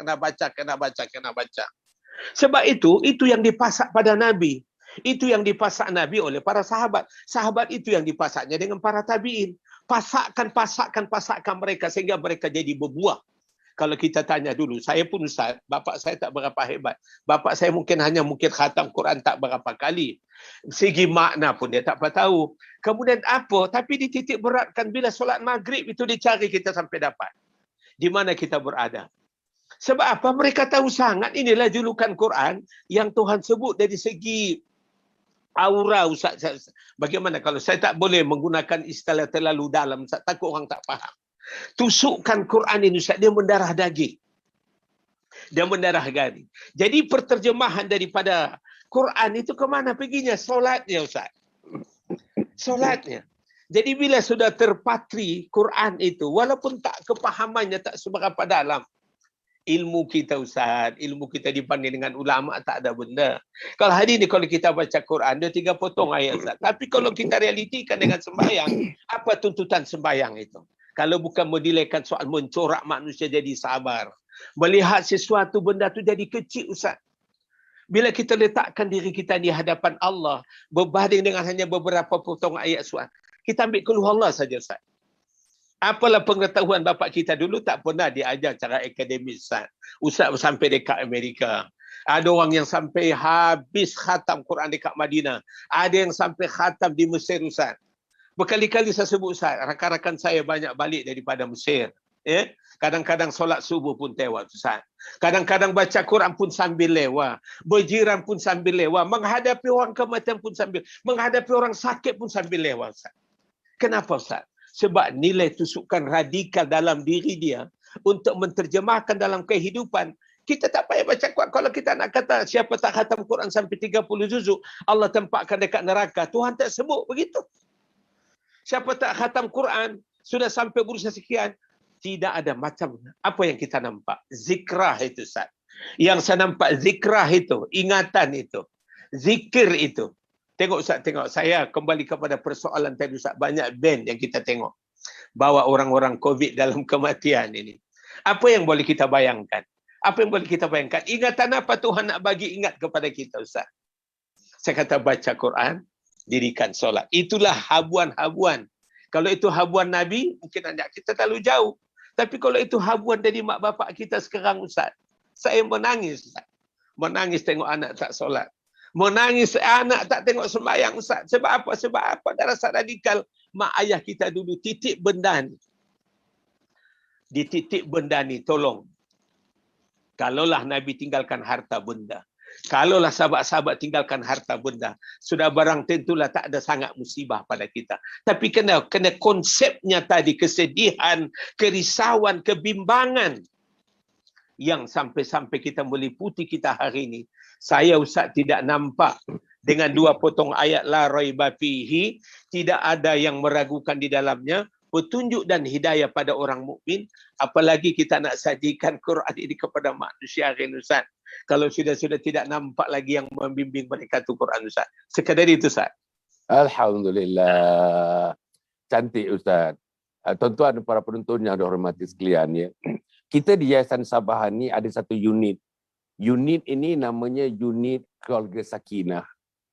Sebab itu yang dipasak pada Nabi. Itu yang dipasak Nabi oleh para sahabat. Sahabat itu yang dipasaknya dengan para tabi'in. Pasakkan mereka sehingga mereka jadi berbuah. Kalau kita tanya dulu, saya pun Ustaz, bapak saya tak berapa hebat. Bapak saya mungkin khatam Quran tak berapa kali. Segi makna pun dia tak tahu. Kemudian apa? Tapi dititik beratkan bila solat maghrib itu dicari kita sampai dapat. Di mana kita berada. Sebab apa? Mereka tahu sangat inilah julukan Quran yang Tuhan sebut dari segi aura, Ustaz. Bagaimana kalau saya tak boleh menggunakan istilah terlalu dalam, Ustaz, takut orang tak faham. Tusukkan Quran ini Ustaz, dia mendarah daging. Dia mendarah daging. Jadi perterjemahan daripada Quran itu kemana perginya? Solatnya Ustaz. Solatnya. Jadi bila sudah terpatri Quran itu, walaupun tak kepahamannya tak seberapa dalam, ilmu kita Ustaz, ilmu kita dibanding dengan ulama tak ada benda. Kalau hari ni kalau kita baca Quran, dia 3 potong ayat Ustaz. Tapi kalau kita realitikan dengan sembahyang, apa tuntutan sembahyang itu? Kalau bukan menilaikan soal mencorak manusia jadi sabar. Melihat sesuatu benda tu jadi kecil Ustaz. Bila kita letakkan diri kita di hadapan Allah, berbanding dengan hanya beberapa potong ayat Quran, kita ambil keluh Allah saja Ustaz. Apalah pengetahuan bapa kita dulu tak pernah diajar cara akademis Ustaz. Ustaz sampai dekat Amerika. Ada orang yang sampai habis khatam Quran dekat Madinah. Ada yang sampai khatam di Mesir Ustaz. Berkali-kali saya sebut Ustaz, rakan-rakan saya banyak balik daripada Mesir. Kadang-kadang solat subuh pun tewat Ustaz. Kadang-kadang baca Quran pun sambil lewat. Berjiran pun sambil lewat. Menghadapi orang kematian pun sambil. Menghadapi orang sakit pun sambil lewat Ustaz. Kenapa Ustaz? Sebab nilai tusukan radikal dalam diri dia untuk menterjemahkan dalam kehidupan. Kita tak payah baca Quran. Kalau kita nak kata siapa tak khatam Quran sampai 30 juzuk, Allah tempatkan dekat neraka. Tuhan tak sebut begitu. Siapa tak khatam Quran, sudah sampai berusaha sekian, tidak ada macam apa yang kita nampak. Zikrah itu Ustaz. Yang saya nampak zikrah itu, ingatan itu, zikir itu. Tengok Ustaz, tengok. Saya kembali kepada persoalan tadi Ustaz. Banyak band yang kita tengok. Bawa orang-orang COVID dalam kematian ini. Apa yang boleh kita bayangkan? Apa yang boleh kita bayangkan? Ingatan apa Tuhan nak bagi ingat kepada kita Ustaz? Saya kata baca Quran, dirikan solat. Itulah habuan-habuan. Kalau itu habuan Nabi, mungkin anak kita terlalu jauh. Tapi kalau itu habuan dari mak bapak kita sekarang Ustaz, saya menangis Ustaz. Menangis tengok anak tak solat. Menangis anak tak tengok sembahyang Ustaz. Sebab apa? Sebab apa? Ada rasa radikal. Mak ayah kita dulu titip benda ni. Dititip benda ni, tolong. Kalaulah Nabi tinggalkan harta benda. Kalaulah sahabat-sahabat tinggalkan harta benda. Sudah barang tentulah tak ada sangat musibah pada kita. Tapi kena konsepnya tadi, kesedihan, kerisauan, kebimbangan. Yang sampai-sampai kita meliputi kita hari ini. Saya Ustaz tidak nampak dengan 2 potong ayat la raiba fihi, tidak ada yang meragukan di dalamnya, petunjuk dan hidayah pada orang mukmin. Apalagi kita nak sajikan Quran ini kepada manusia hari ini Ustaz. Kalau sudah tidak nampak lagi yang membimbing mereka tu Quran Ustaz. Sekadar itu Ustaz. Alhamdulillah. Cantik Ustaz. Tuan-tuan para penonton yang dihormati sekalian ya. Kita di Yayasan Sabahan ni ada satu unit. Unit ini namanya unit keluarga sakinah.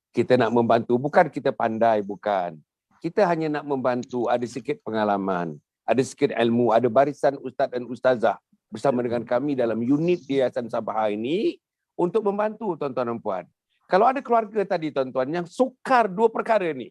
Kita nak membantu, bukan kita pandai, bukan. Kita hanya nak membantu, ada sikit pengalaman, ada sikit ilmu, ada barisan ustaz dan ustazah bersama dengan kami dalam unit di Yayasan Sabahan ini untuk membantu tuan-tuan dan puan. Kalau ada keluarga tadi tuan-tuan yang sukar 2 perkara ni.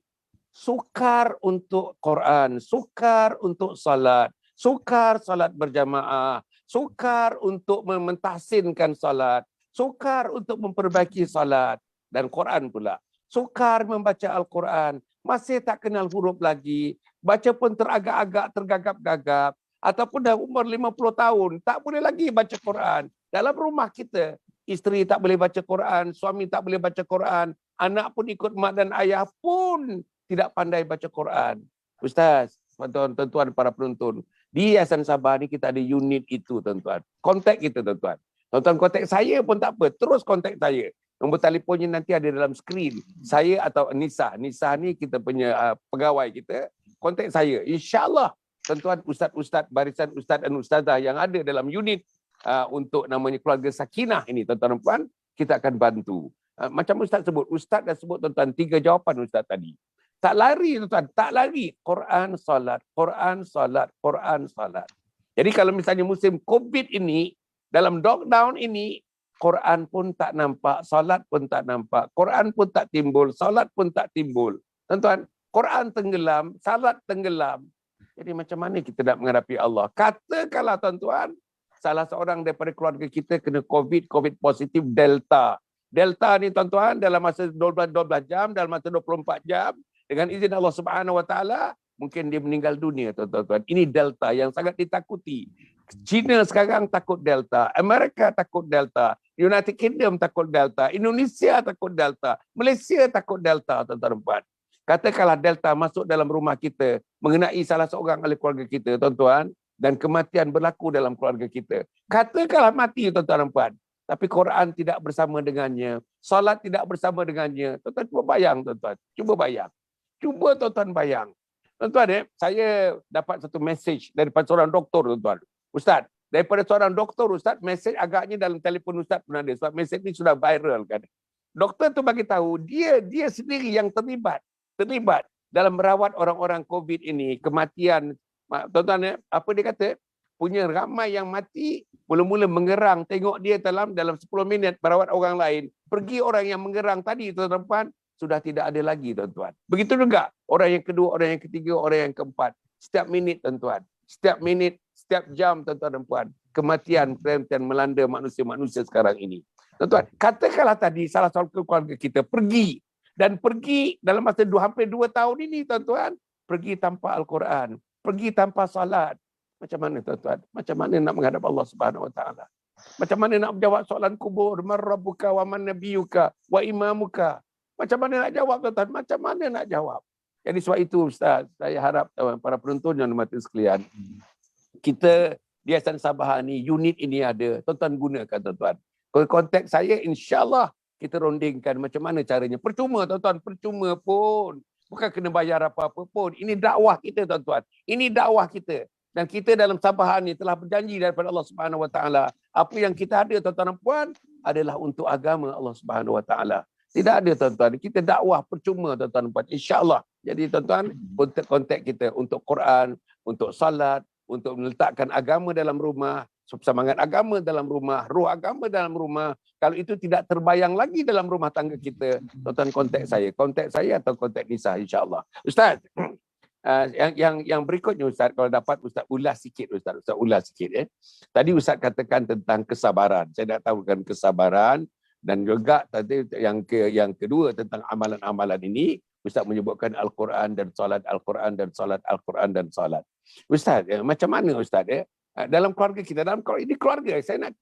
Sukar untuk Quran, sukar untuk salat, sukar salat berjamaah, sukar untuk mentahsinkan salat, sukar untuk memperbaiki salat dan Quran pula. Sukar membaca Al-Quran, masih tak kenal huruf lagi, baca pun teragak-agak, tergagap-gagap, ataupun dah umur 50 tahun, tak boleh lagi baca Quran. Dalam rumah kita, isteri tak boleh baca Quran, suami tak boleh baca Quran, anak pun ikut mak dan ayah pun tidak pandai baca Quran. Ustaz, tuan-tuan para penonton, di Yayasan Sabah ni kita ada unit itu tuan-tuan. Kontak kita tuan-tuan. Tuan-tuan kontak saya pun tak apa, terus kontak saya. Nombor telefonnya nanti ada dalam skrin. Saya atau Nisa. Nisa ni kita punya pegawai kita. Kontak saya. InsyaAllah tuan-tuan ustaz-ustaz, barisan ustaz dan ustazah yang ada dalam unit untuk namanya keluarga sakinah ini tuan-tuan dan puan, kita akan bantu. Macam ustaz sebut, ustaz dah sebut tuan-tuan 3 jawapan ustaz tadi. Tak lari tuan-tuan, tak lari. Quran, salat, Quran, salat, Quran, salat. Jadi kalau misalnya musim COVID ini, dalam lockdown ini, Quran pun tak nampak, salat pun tak nampak, Quran pun tak timbul, salat pun tak timbul. Tuan-tuan, Quran tenggelam, salat tenggelam. Jadi macam mana kita nak menghadapi Allah? Katakanlah tuan-tuan, salah seorang daripada keluarga kita kena COVID positif Delta. Delta ni tuan-tuan dalam masa 12 jam, dalam masa 24 jam, dengan izin Allah Subhanahu Wa Taala, mungkin dia meninggal dunia, tuan-tuan. Ini Delta yang sangat ditakuti. China sekarang takut Delta, Amerika takut Delta, United Kingdom takut Delta, Indonesia takut Delta, Malaysia takut Delta, tuan-tuan. Katakanlah Delta masuk dalam rumah kita, mengenai salah seorang ahli keluarga kita, tuan-tuan, dan kematian berlaku dalam keluarga kita. Katakanlah mati, tuan-tuan. Tapi Quran tidak bersama dengannya, salat tidak bersama dengannya. Tuan-tuan cuba bayang, tuan-tuan. Cuba bayang. Cuba tuan-tuan bayang. Tuan-tuan, saya dapat satu message daripada seorang doktor, tuan-tuan. Ustaz, daripada seorang doktor, Ustaz, message agaknya dalam telefon Ustaz pun ada. Sebab message ni sudah viral kan. Doktor tu bagi tahu dia sendiri yang terlibat dalam merawat orang-orang COVID ini, kematian. Tuan-tuan, apa dia kata? Punya ramai yang mati, mula-mula mengerang, tengok dia dalam 10 minit merawat orang lain. Pergi orang yang mengerang tadi, tuan-tuan, sudah tidak ada lagi, tuan-tuan. Begitu juga orang yang kedua, orang yang ketiga, orang yang keempat. Setiap minit, tuan-tuan. Setiap minit, setiap jam, tuan-tuan dan puan, kematian melanda manusia-manusia sekarang ini. Tuan-tuan, katakanlah tadi salah satu keluarga kita pergi dalam masa hampir 2 tahun ini, tuan-tuan, pergi tanpa Al-Quran, pergi tanpa salat. Macam mana, tuan-tuan? Macam mana nak menghadap Allah Subhanahu Wa Taala? Macam mana nak menjawab soalan kubur? Man rabbuka wa man nabiyuka wa imamuka? Macam mana nak jawab, tuan-tuan? Macam mana nak jawab? Jadi sebab itu, Ustaz, saya harap para penonton yang hormati sekalian, kita di Yayasan Sabaha ni, unit ini ada, tuan-tuan gunakan, tuan-tuan. Kalau kontak saya, insya-Allah kita rondingkan macam mana caranya. Percuma, tuan-tuan, percuma pun. Bukan kena bayar apa-apa pun. Ini dakwah kita, tuan-tuan. Ini dakwah kita. Dan kita dalam Sabaha ni telah berjanji daripada Allah Subhanahu Wa Taala, apa yang kita ada, tuan-tuan dan puan, adalah untuk agama Allah Subhanahu Wa Taala. Tidak ada, tuan-tuan. Kita dakwah percuma, tuan-tuan dan puan. Insya-Allah. Jadi, tuan-tuan, kontak kita untuk Quran, untuk salat, untuk meletakkan agama dalam rumah, semangat agama dalam rumah, roh agama dalam rumah. Kalau itu tidak terbayang lagi dalam rumah tangga kita, tuan-tuan kontak saya atau kontak Nisa, insya-Allah. Ustaz, yang berikutnya, Ustaz, kalau dapat Ustaz ulas sikit, Ustaz ulas sikit. Tadi Ustaz katakan tentang kesabaran. Saya nak tahu kan kesabaran, dan juga tadi yang kedua tentang amalan-amalan ini, Ustaz menyebutkan Al-Quran dan salat, Al-Quran dan salat, Al-Quran dan salat. Ustaz, macam mana, Ustaz, dalam keluarga kita, ini keluarga, saya nak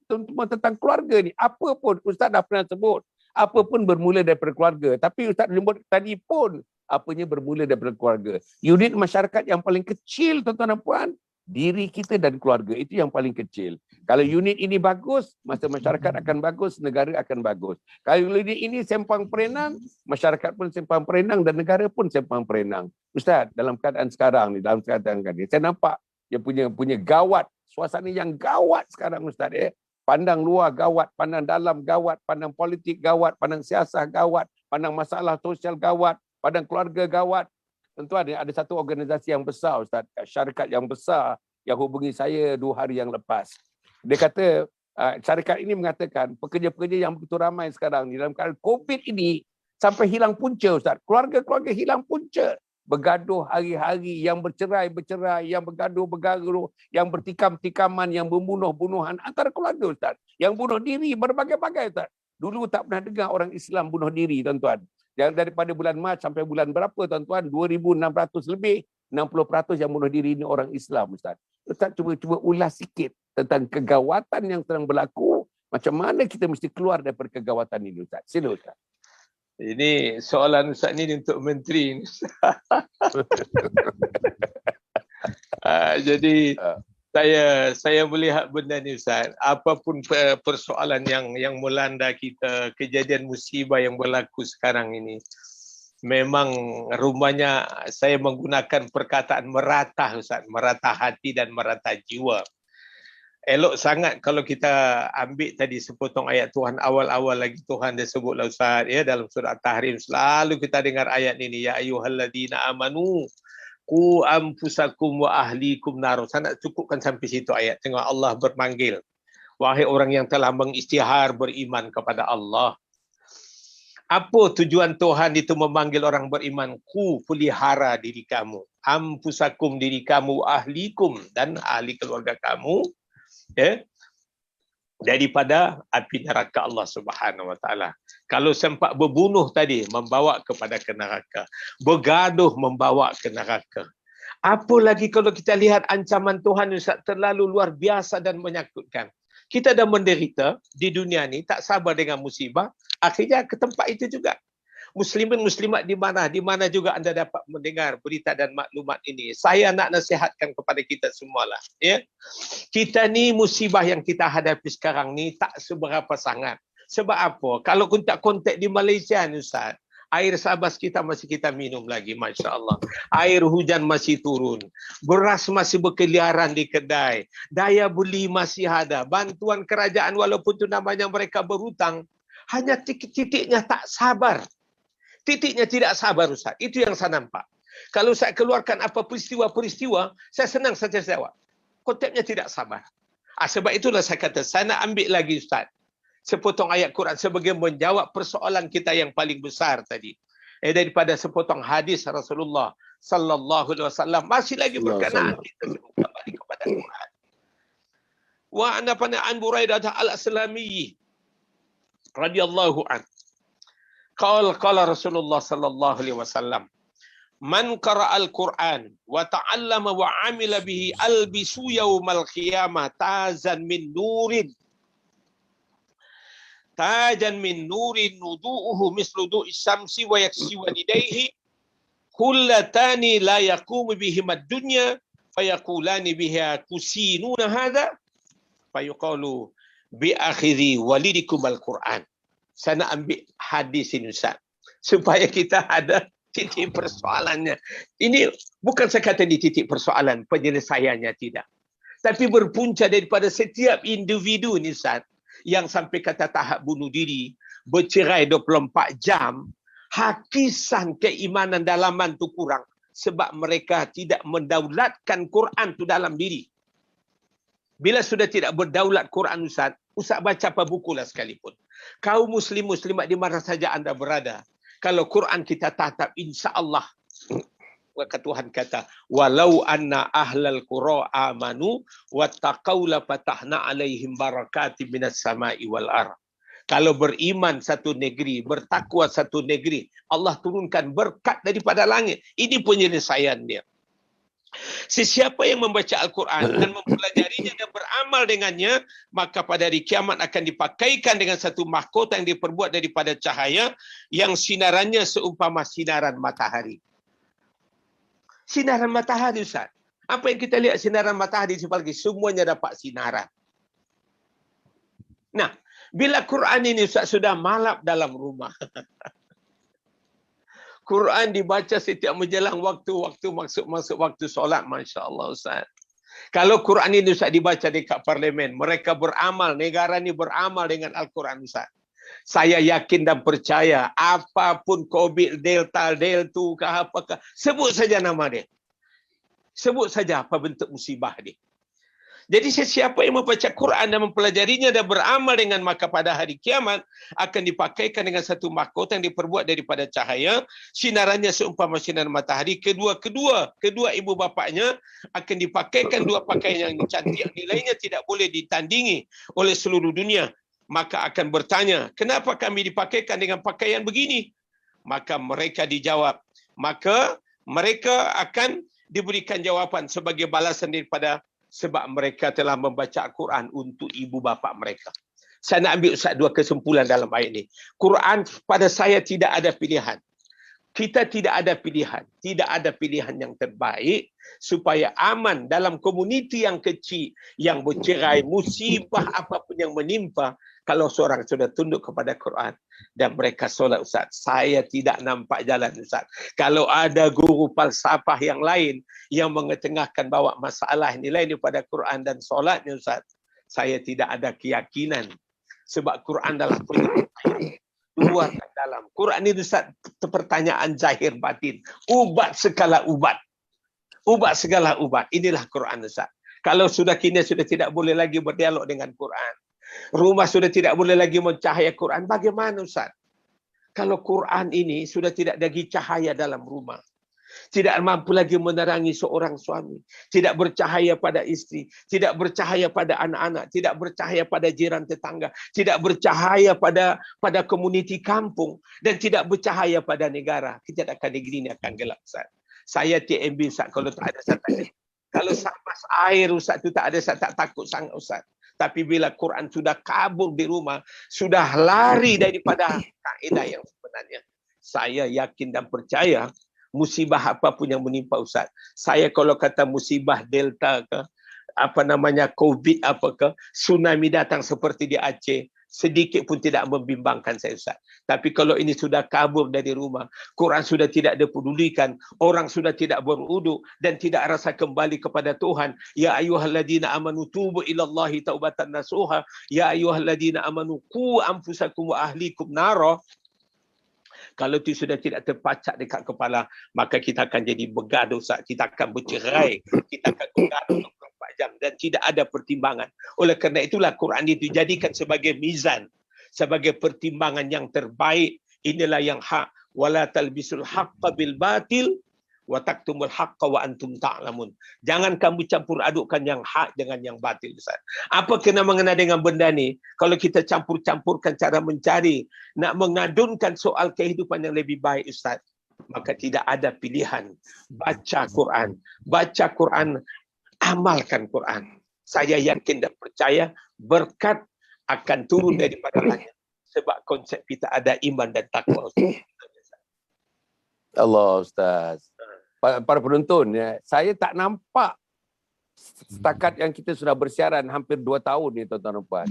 tentang keluarga ni, apa pun Ustaz dah pernah sebut, apa pun bermula daripada keluarga. Tapi Ustaz sebut tadi pun, apanya bermula daripada keluarga. Unit masyarakat yang paling kecil, tuan-tuan dan puan, diri kita dan keluarga, itu yang paling kecil. Kalau unit ini bagus, masa masyarakat akan bagus, negara akan bagus. Kalau unit ini sempang perenang, masyarakat pun sempang perenang dan negara pun sempang perenang. Ustaz, dalam keadaan sekarang ni, saya nampak dia punya gawat, suasana yang gawat sekarang, Ustaz. Pandang luar gawat, pandang dalam gawat, pandang politik gawat, pandang siasat gawat, pandang masalah sosial gawat, pandang keluarga gawat. Tuan-tuan, ada satu organisasi yang besar, Ustaz, syarikat yang besar yang hubungi saya 2 hari yang lepas. Dia kata, syarikat ini mengatakan pekerja-pekerja yang begitu ramai sekarang ni dalam keadaan COVID ini sampai hilang punca, Ustaz. Keluarga-keluarga hilang punca. Bergaduh hari-hari, yang bercerai-bercerai, yang bergaduh-bergaduh, yang bertikam-tikaman, yang membunuh-bunuhan antara keluarga, Ustaz. Yang bunuh diri berbagai-bagai, Ustaz. Dulu tak pernah dengar orang Islam bunuh diri, tuan-tuan. Yang daripada bulan Mac sampai bulan berapa, tuan-tuan? 2,600 lebih. 60% yang bunuh diri ini orang Islam, Ustaz. Ustaz cuba ulas sikit tentang kegawatan yang sedang berlaku. Macam mana kita mesti keluar daripada kegawatan ini, Ustaz? Sila, Ustaz. Ini soalan Ustaz ni untuk menteri. Jadi saya melihat benda ni, Ustaz. Apapun persoalan yang melanda kita, kejadian musibah yang berlaku sekarang ini, memang rumahnya saya menggunakan perkataan merata, Ustaz. Merata hati dan merata jiwa. Elok sangat kalau kita ambil tadi sepotong ayat Tuhan awal-awal lagi, Tuhan dia sebutlah, Ustaz, dalam surah Tahrim selalu kita dengar ayat ini, ya ayyuhalladzina amanu qu anfusakum wa ahlikum nar. Saya nak cukupkan sampai situ ayat. Tengok Allah bermanggil, wahai orang yang telah mengisytihar beriman kepada Allah. Apa tujuan Tuhan itu memanggil orang beriman? Ku, pelihara diri kamu, anfusakum, diri kamu, ahlikum, dan ahli keluarga kamu, daripada api neraka Allah Subhanahu Wa Taala. Kalau sempat berbunuh tadi, membawa kepada ke neraka. Bergaduh membawa ke neraka. Apa lagi kalau kita lihat ancaman Tuhan Ustaz terlalu luar biasa dan menyakitkan. Kita dah menderita di dunia ni, tak sabar dengan musibah, akhirnya ke tempat itu juga. Muslimin muslimat di mana juga anda dapat mendengar berita dan maklumat ini. Saya nak nasihatkan kepada kita semualah, ya. Kita ni musibah yang kita hadapi sekarang ni tak seberapa sangat. Sebab apa? Kalau kontak di Malaysia ni Ustaz, air sabas kita masih kita minum lagi, Masya Allah. Air hujan masih turun. Beras masih berkeliaran di kedai. Daya beli masih ada. Bantuan kerajaan walaupun itu namanya mereka berhutang. Hanya titik-titiknya tak sabar. Titiknya tidak sabar Ustaz. Itu yang saya nampak. Kalau saya keluarkan apa peristiwa-peristiwa, saya senang saja jawab. Konsepnya tidak sabar. Sebab itulah saya kata, saya nak ambil lagi Ustaz sepotong ayat Quran sebagai menjawab persoalan kita yang paling besar tadi. Daripada sepotong hadis Rasulullah sallallahu alaihi wasallam masih lagi berkenaan kita kembali kepada Quran. Wa ana an Buraidah al-Aslami radhiyallahu an. Qala Rasulullah sallallahu alaihi wasallam, man qara'al Quran wa ta'allama wa 'amila bihi albisu yaumal qiyamah tazan min nurin nudu'uhu mislu du'is samsi wa yaksi walidayhi kullatani la yaqumu bihim ad-dunya fayaqulani biha kusinuna hadha fayuqalu bi akhidhi walidikum al-Quran. Saya nak ambil hadis ini Ustaz supaya kita ada titik persoalannya. Ini bukan saya kata di titik persoalan penyelesaiannya, tidak. Tapi berpunca daripada setiap individu ni Ustaz yang sampai kata tahap bunuh diri, bercerai 24 jam, hakisan keimanan dalaman tu kurang sebab mereka tidak mendaulatkan Quran tu dalam diri. Bila sudah tidak berdaulat Quran Ustaz baca apa bukulah sekalipun. Kaum muslimat di mana saja anda berada, kalau Quran kita tatap, insya-Allah maka Tuhan kata, walau anna ahlal qura amanu wattaqau la fatahna alaihim barakatim minas sama'i wal ardh. Kalau beriman satu negeri, bertakwa satu negeri, Allah turunkan berkat daripada langit. Ini penyelesaian dia. Sesiapa yang membaca Al-Quran dan mempelajarinya dan beramal dengannya, maka pada hari kiamat akan dipakaikan dengan satu mahkota yang diperbuat daripada cahaya yang sinarannya seumpama sinaran matahari. Sinaran matahari Ustaz. Apa yang kita lihat sinaran matahari sebagai semuanya dapat sinaran. Nah, bila Quran ini Ustaz sudah malap dalam rumah. Quran dibaca setiap menjelang waktu-waktu masuk waktu solat, Masya-Allah Ustaz. Kalau Quran ini Ustaz dibaca dekat parlimen, mereka beramal, negara ni beramal dengan Al-Quran Ustaz. Saya yakin dan percaya apapun COVID, Delta, Delta ke apakah, sebut saja nama dia. Sebut saja apa bentuk musibah dia. Jadi sesiapa yang membaca Quran dan mempelajarinya dan beramal dengan, maka pada hari kiamat akan dipakaikan dengan satu mahkota yang diperbuat daripada cahaya, sinarannya seumpama sinar matahari. Kedua ibu bapaknya akan dipakaikan dua pakaian yang cantik yang nilainya tidak boleh ditandingi oleh seluruh dunia. Maka akan bertanya, kenapa kami dipakaikan dengan pakaian begini? Maka mereka dijawab. Maka mereka akan diberikan jawapan sebagai balasan daripada sebab mereka telah membaca Al-Quran untuk ibu bapa mereka. Saya nak ambil Ustaz dua kesimpulan dalam ayat ini. Quran pada saya tidak ada pilihan. Kita tidak ada pilihan. Tidak ada pilihan yang terbaik supaya aman dalam komuniti yang kecil, yang bercerai, musibah apapun yang menimpa. Kalau seorang sudah tunduk kepada Quran dan mereka solat Ustaz, saya tidak nampak jalan Ustaz. Kalau ada guru falsafah yang lain yang mengetengahkan bawa masalah nilai daripada Quran dan solatnya Ustaz, saya tidak ada keyakinan. Sebab Quran adalah luar dan dalam. Quran ini Ustaz, pertanyaan zahir batin. Ubat segala ubat. Ubat segala ubat. Inilah Quran Ustaz. Kalau sudah kini sudah tidak boleh lagi berdialog dengan Quran. Rumah sudah tidak boleh lagi mencahaya Quran. Bagaimana Ustaz? Kalau Quran ini sudah tidak lagi cahaya dalam rumah. Tidak mampu lagi menerangi seorang suami. Tidak bercahaya pada istri. Tidak bercahaya pada anak-anak. Tidak bercahaya pada jiran tetangga. Tidak bercahaya pada komuniti kampung. Dan tidak bercahaya pada negara. Kejadian negeri ini akan gelap Ustaz. Saya TMB Ustaz, kalau tak ada saya tak ada. Kalau mas air Ustaz tu tak ada, saya tak takut sangat Ustaz. Tapi bila Quran sudah kabur di rumah, sudah lari daripada kaedah yang sebenarnya. Saya yakin dan percaya musibah apapun yang menimpa Ustaz. Saya kalau kata musibah Delta ke, COVID apa ke, tsunami datang seperti di Aceh, sedikit pun tidak membimbangkan saya Ustaz. Tapi kalau ini sudah kabur dari rumah, Quran sudah tidak dipedulikan, orang sudah tidak berwudu dan tidak rasa kembali kepada Tuhan. Ya ayyuhalladzina amanu tubu ilallahi taubatan nasuha. Ya ayyuhalladzina amanu qu anfusakum wa ahlikum nara. Kalau itu sudah tidak terpacak dekat kepala, maka kita akan jadi bergaduh Ustaz. Kita akan bercerai, kita akan bergaduh 24 jam dan tidak ada pertimbangan. Oleh kerana itulah Quran itu dijadikan sebagai mizan, sebagai pertimbangan yang terbaik. Inilah yang hak. Wala talbisul haqqa bil batil wa taktumul haqqa wa antum ta'lamun. Jangan kamu campur adukkan yang hak dengan yang batil Ustaz. Apa kena mengena dengan benda ni? Kalau kita campur-campurkan cara mencari, nak mengadunkan soal kehidupan yang lebih baik Ustaz, maka tidak ada pilihan. Baca Quran, amalkan Quran. Saya yakin dan percaya berkat akan turun daripada langit. Sebab konsep kita ada iman dan takwa. Allah Ustaz. Para penonton, ya, saya tak nampak setakat yang kita sudah bersiaran hampir 2 tahun ni tuan-tuan dan puan.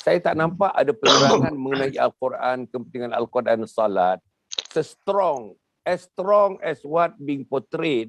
Saya tak nampak ada penerangan mengenai Al-Quran, kepentingan Al-Quran dan salat as strong as what being portrayed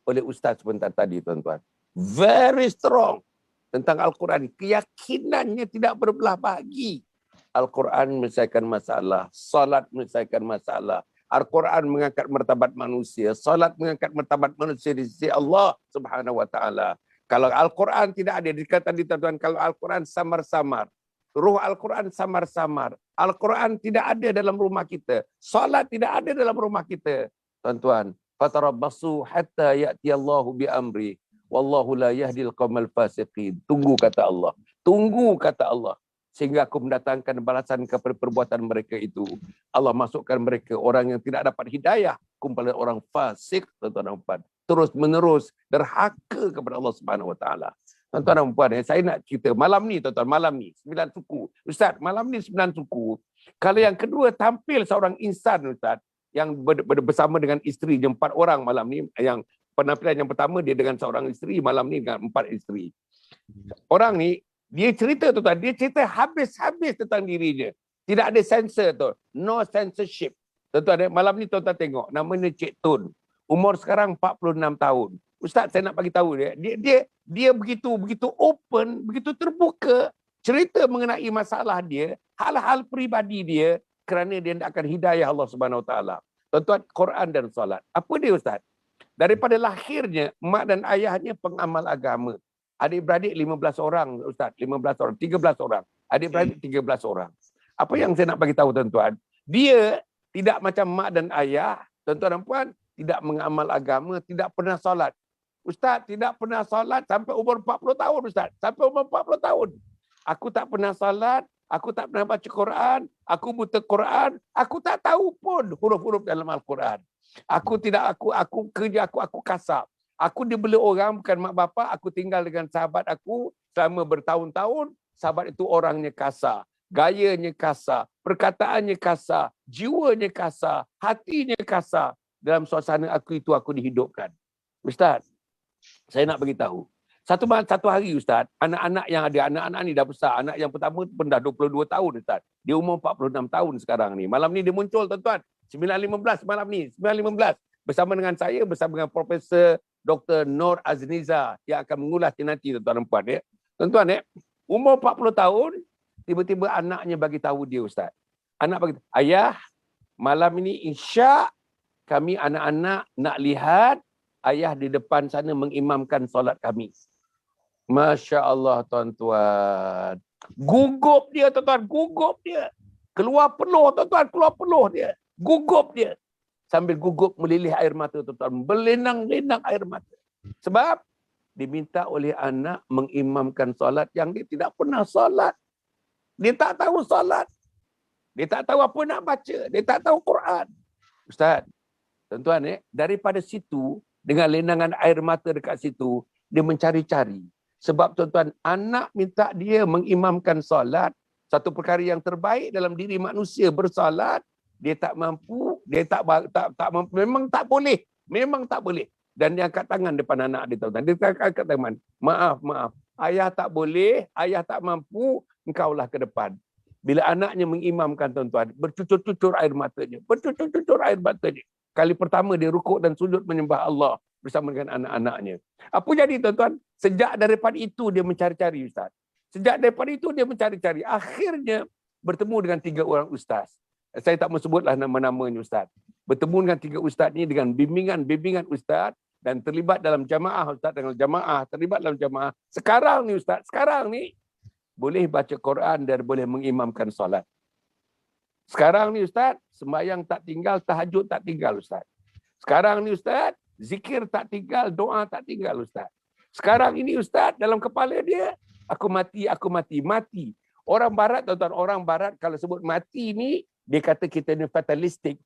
oleh Ustaz sebentar tadi tuan-tuan. Very strong tentang Al-Quran. Keyakinannya tidak berbelah bagi. Al-Quran menyelesaikan masalah, salat menyelesaikan masalah. Al-Quran mengangkat martabat manusia, salat mengangkat martabat manusia di sisi Allah Subhanahu wa taala. Kalau Al-Quran tidak ada, dikatakan di tuan-tuan, kalau Al-Quran samar-samar, ruh Al-Quran samar-samar, Al-Quran tidak ada dalam rumah kita, salat tidak ada dalam rumah kita. Tuan-tuan, fatarabbasu hatta ya'tiyallahu bi amri, wallahu la yahdil qaumal fasiqin. Tunggu kata Allah. Tunggu kata Allah. Sehingga aku mendatangkan balasan kepada perbuatan mereka itu. Allah masukkan mereka orang yang tidak dapat hidayah kepada orang fasik, tuan-tuan dan puan. Terus menerus derhaka kepada Allah Subhanahu wa taala. Tuan-tuan dan puan, saya nak cerita malam ni tuan-tuan, malam ni 9 suku. Ustaz, malam ni 9 suku. Kalau yang kedua tampil seorang insan Ustaz yang bersama dengan isteri 4 orang malam ni, yang penampilan yang pertama dia dengan seorang isteri, malam ni dengan 4 isteri. Orang ni dia cerita tuan-tuan, dia cerita habis-habis tentang dirinya. Tidak ada sensor tu, no censorship. Tuan-tuan, malam ni tuan-tuan tengok, namanya Cik Tun. Umur sekarang 46 tahun. Ustaz, saya nak bagi tahu dia begitu open, begitu terbuka cerita mengenai masalah dia, hal-hal peribadi dia kerana dia akan hidayah Allah Subhanahu wa taala. Tuan-tuan, Quran dan solat. Apa dia Ustaz? Daripada lahirnya mak dan ayahnya pengamal agama. Adik-beradik 15 orang Ustaz, 15 orang, 13 orang. Adik-beradik 13 orang. Apa yang saya nak bagi tahu tuan-tuan? Dia tidak macam mak dan ayah, tuan-tuan dan puan, tidak mengamal agama, tidak pernah solat. Ustaz, tidak pernah solat sampai umur 40 tahun Ustaz. Sampai umur 40 tahun. Aku tak pernah solat, aku tak pernah baca Quran, aku buta Quran, aku tak tahu pun huruf-huruf dalam Al-Quran. Aku kerja aku kasar. Aku dibeli orang, bukan mak bapak. Aku tinggal dengan sahabat aku selama bertahun-tahun. Sahabat itu orangnya kasar. Gayanya kasar. Perkataannya kasar. Jiwanya kasar. Hatinya kasar. Dalam suasana aku itu aku dihidupkan. Ustaz, saya nak beritahu. Satu hari Ustaz, anak-anak yang ada, anak-anak ni dah besar. Anak yang pertama pun dah 22 tahun Ustaz. Dia umur 46 tahun sekarang ni. Malam ni dia muncul tuan-tuan. 9.15 malam ni. 9.15. Bersama dengan saya, bersama dengan Profesor Dr. Nur Azniza yang akan mengulasnya nanti tuan-tuan dan puan ya. Tuan-tuan umur 40 tahun, tiba-tiba anaknya bagi tahu dia Ustaz. Anak bagi tahu, ayah, malam ini insya kami anak-anak nak lihat ayah di depan sana mengimamkan solat kami. Masya Allah tuan-tuan. Gugup dia tuan-tuan, gugup dia. Keluar peluh tuan-tuan, keluar peluh dia. Gugup dia. Sambil gugup melilih air mata tuan-tuan. Berlenang-lenang air mata. Sebab diminta oleh anak mengimamkan solat yang dia tidak pernah solat. Dia tak tahu solat. Dia tak tahu apa nak baca. Dia tak tahu Quran. Ustaz, tuan-tuan daripada situ dengan lenangan air mata dekat situ, dia mencari-cari. Sebab tuan-tuan, anak minta dia mengimamkan solat, satu perkara yang terbaik dalam diri manusia bersolat, dia tak mampu, dia tak mampu, memang tak boleh. Dan dia angkat tangan depan anak dia, tuan-tuan. Dia angkat tangan, maaf, ayah tak boleh, ayah tak mampu, engkaulah ke depan. Bila anaknya mengimamkan, tuan-tuan, bercucur-cucur air matanya. Kali pertama dia rukuk dan sujud menyembah Allah bersama dengan anak-anaknya. Apa jadi, tuan-tuan? Sejak daripada itu dia mencari-cari, Ustaz. Akhirnya bertemu dengan 3 orang ustaz. Saya tak mau sebutlah nama-namanya, Ustaz. Bertemu dengan 3 ustaz ni dengan bimbingan ustaz dan terlibat dalam jamaah, Ustaz, terlibat dalam jamaah. Sekarang ni, Ustaz, boleh baca Quran dan boleh mengimamkan solat. Sekarang ni, Ustaz, sembahyang tak tinggal, tahajud tak tinggal, Ustaz. Sekarang ni, Ustaz, zikir tak tinggal, doa tak tinggal, Ustaz. Sekarang ini, Ustaz, dalam kepala dia, aku mati. Orang Barat, tuan-tuan, kalau sebut mati ni, dia kata kita ni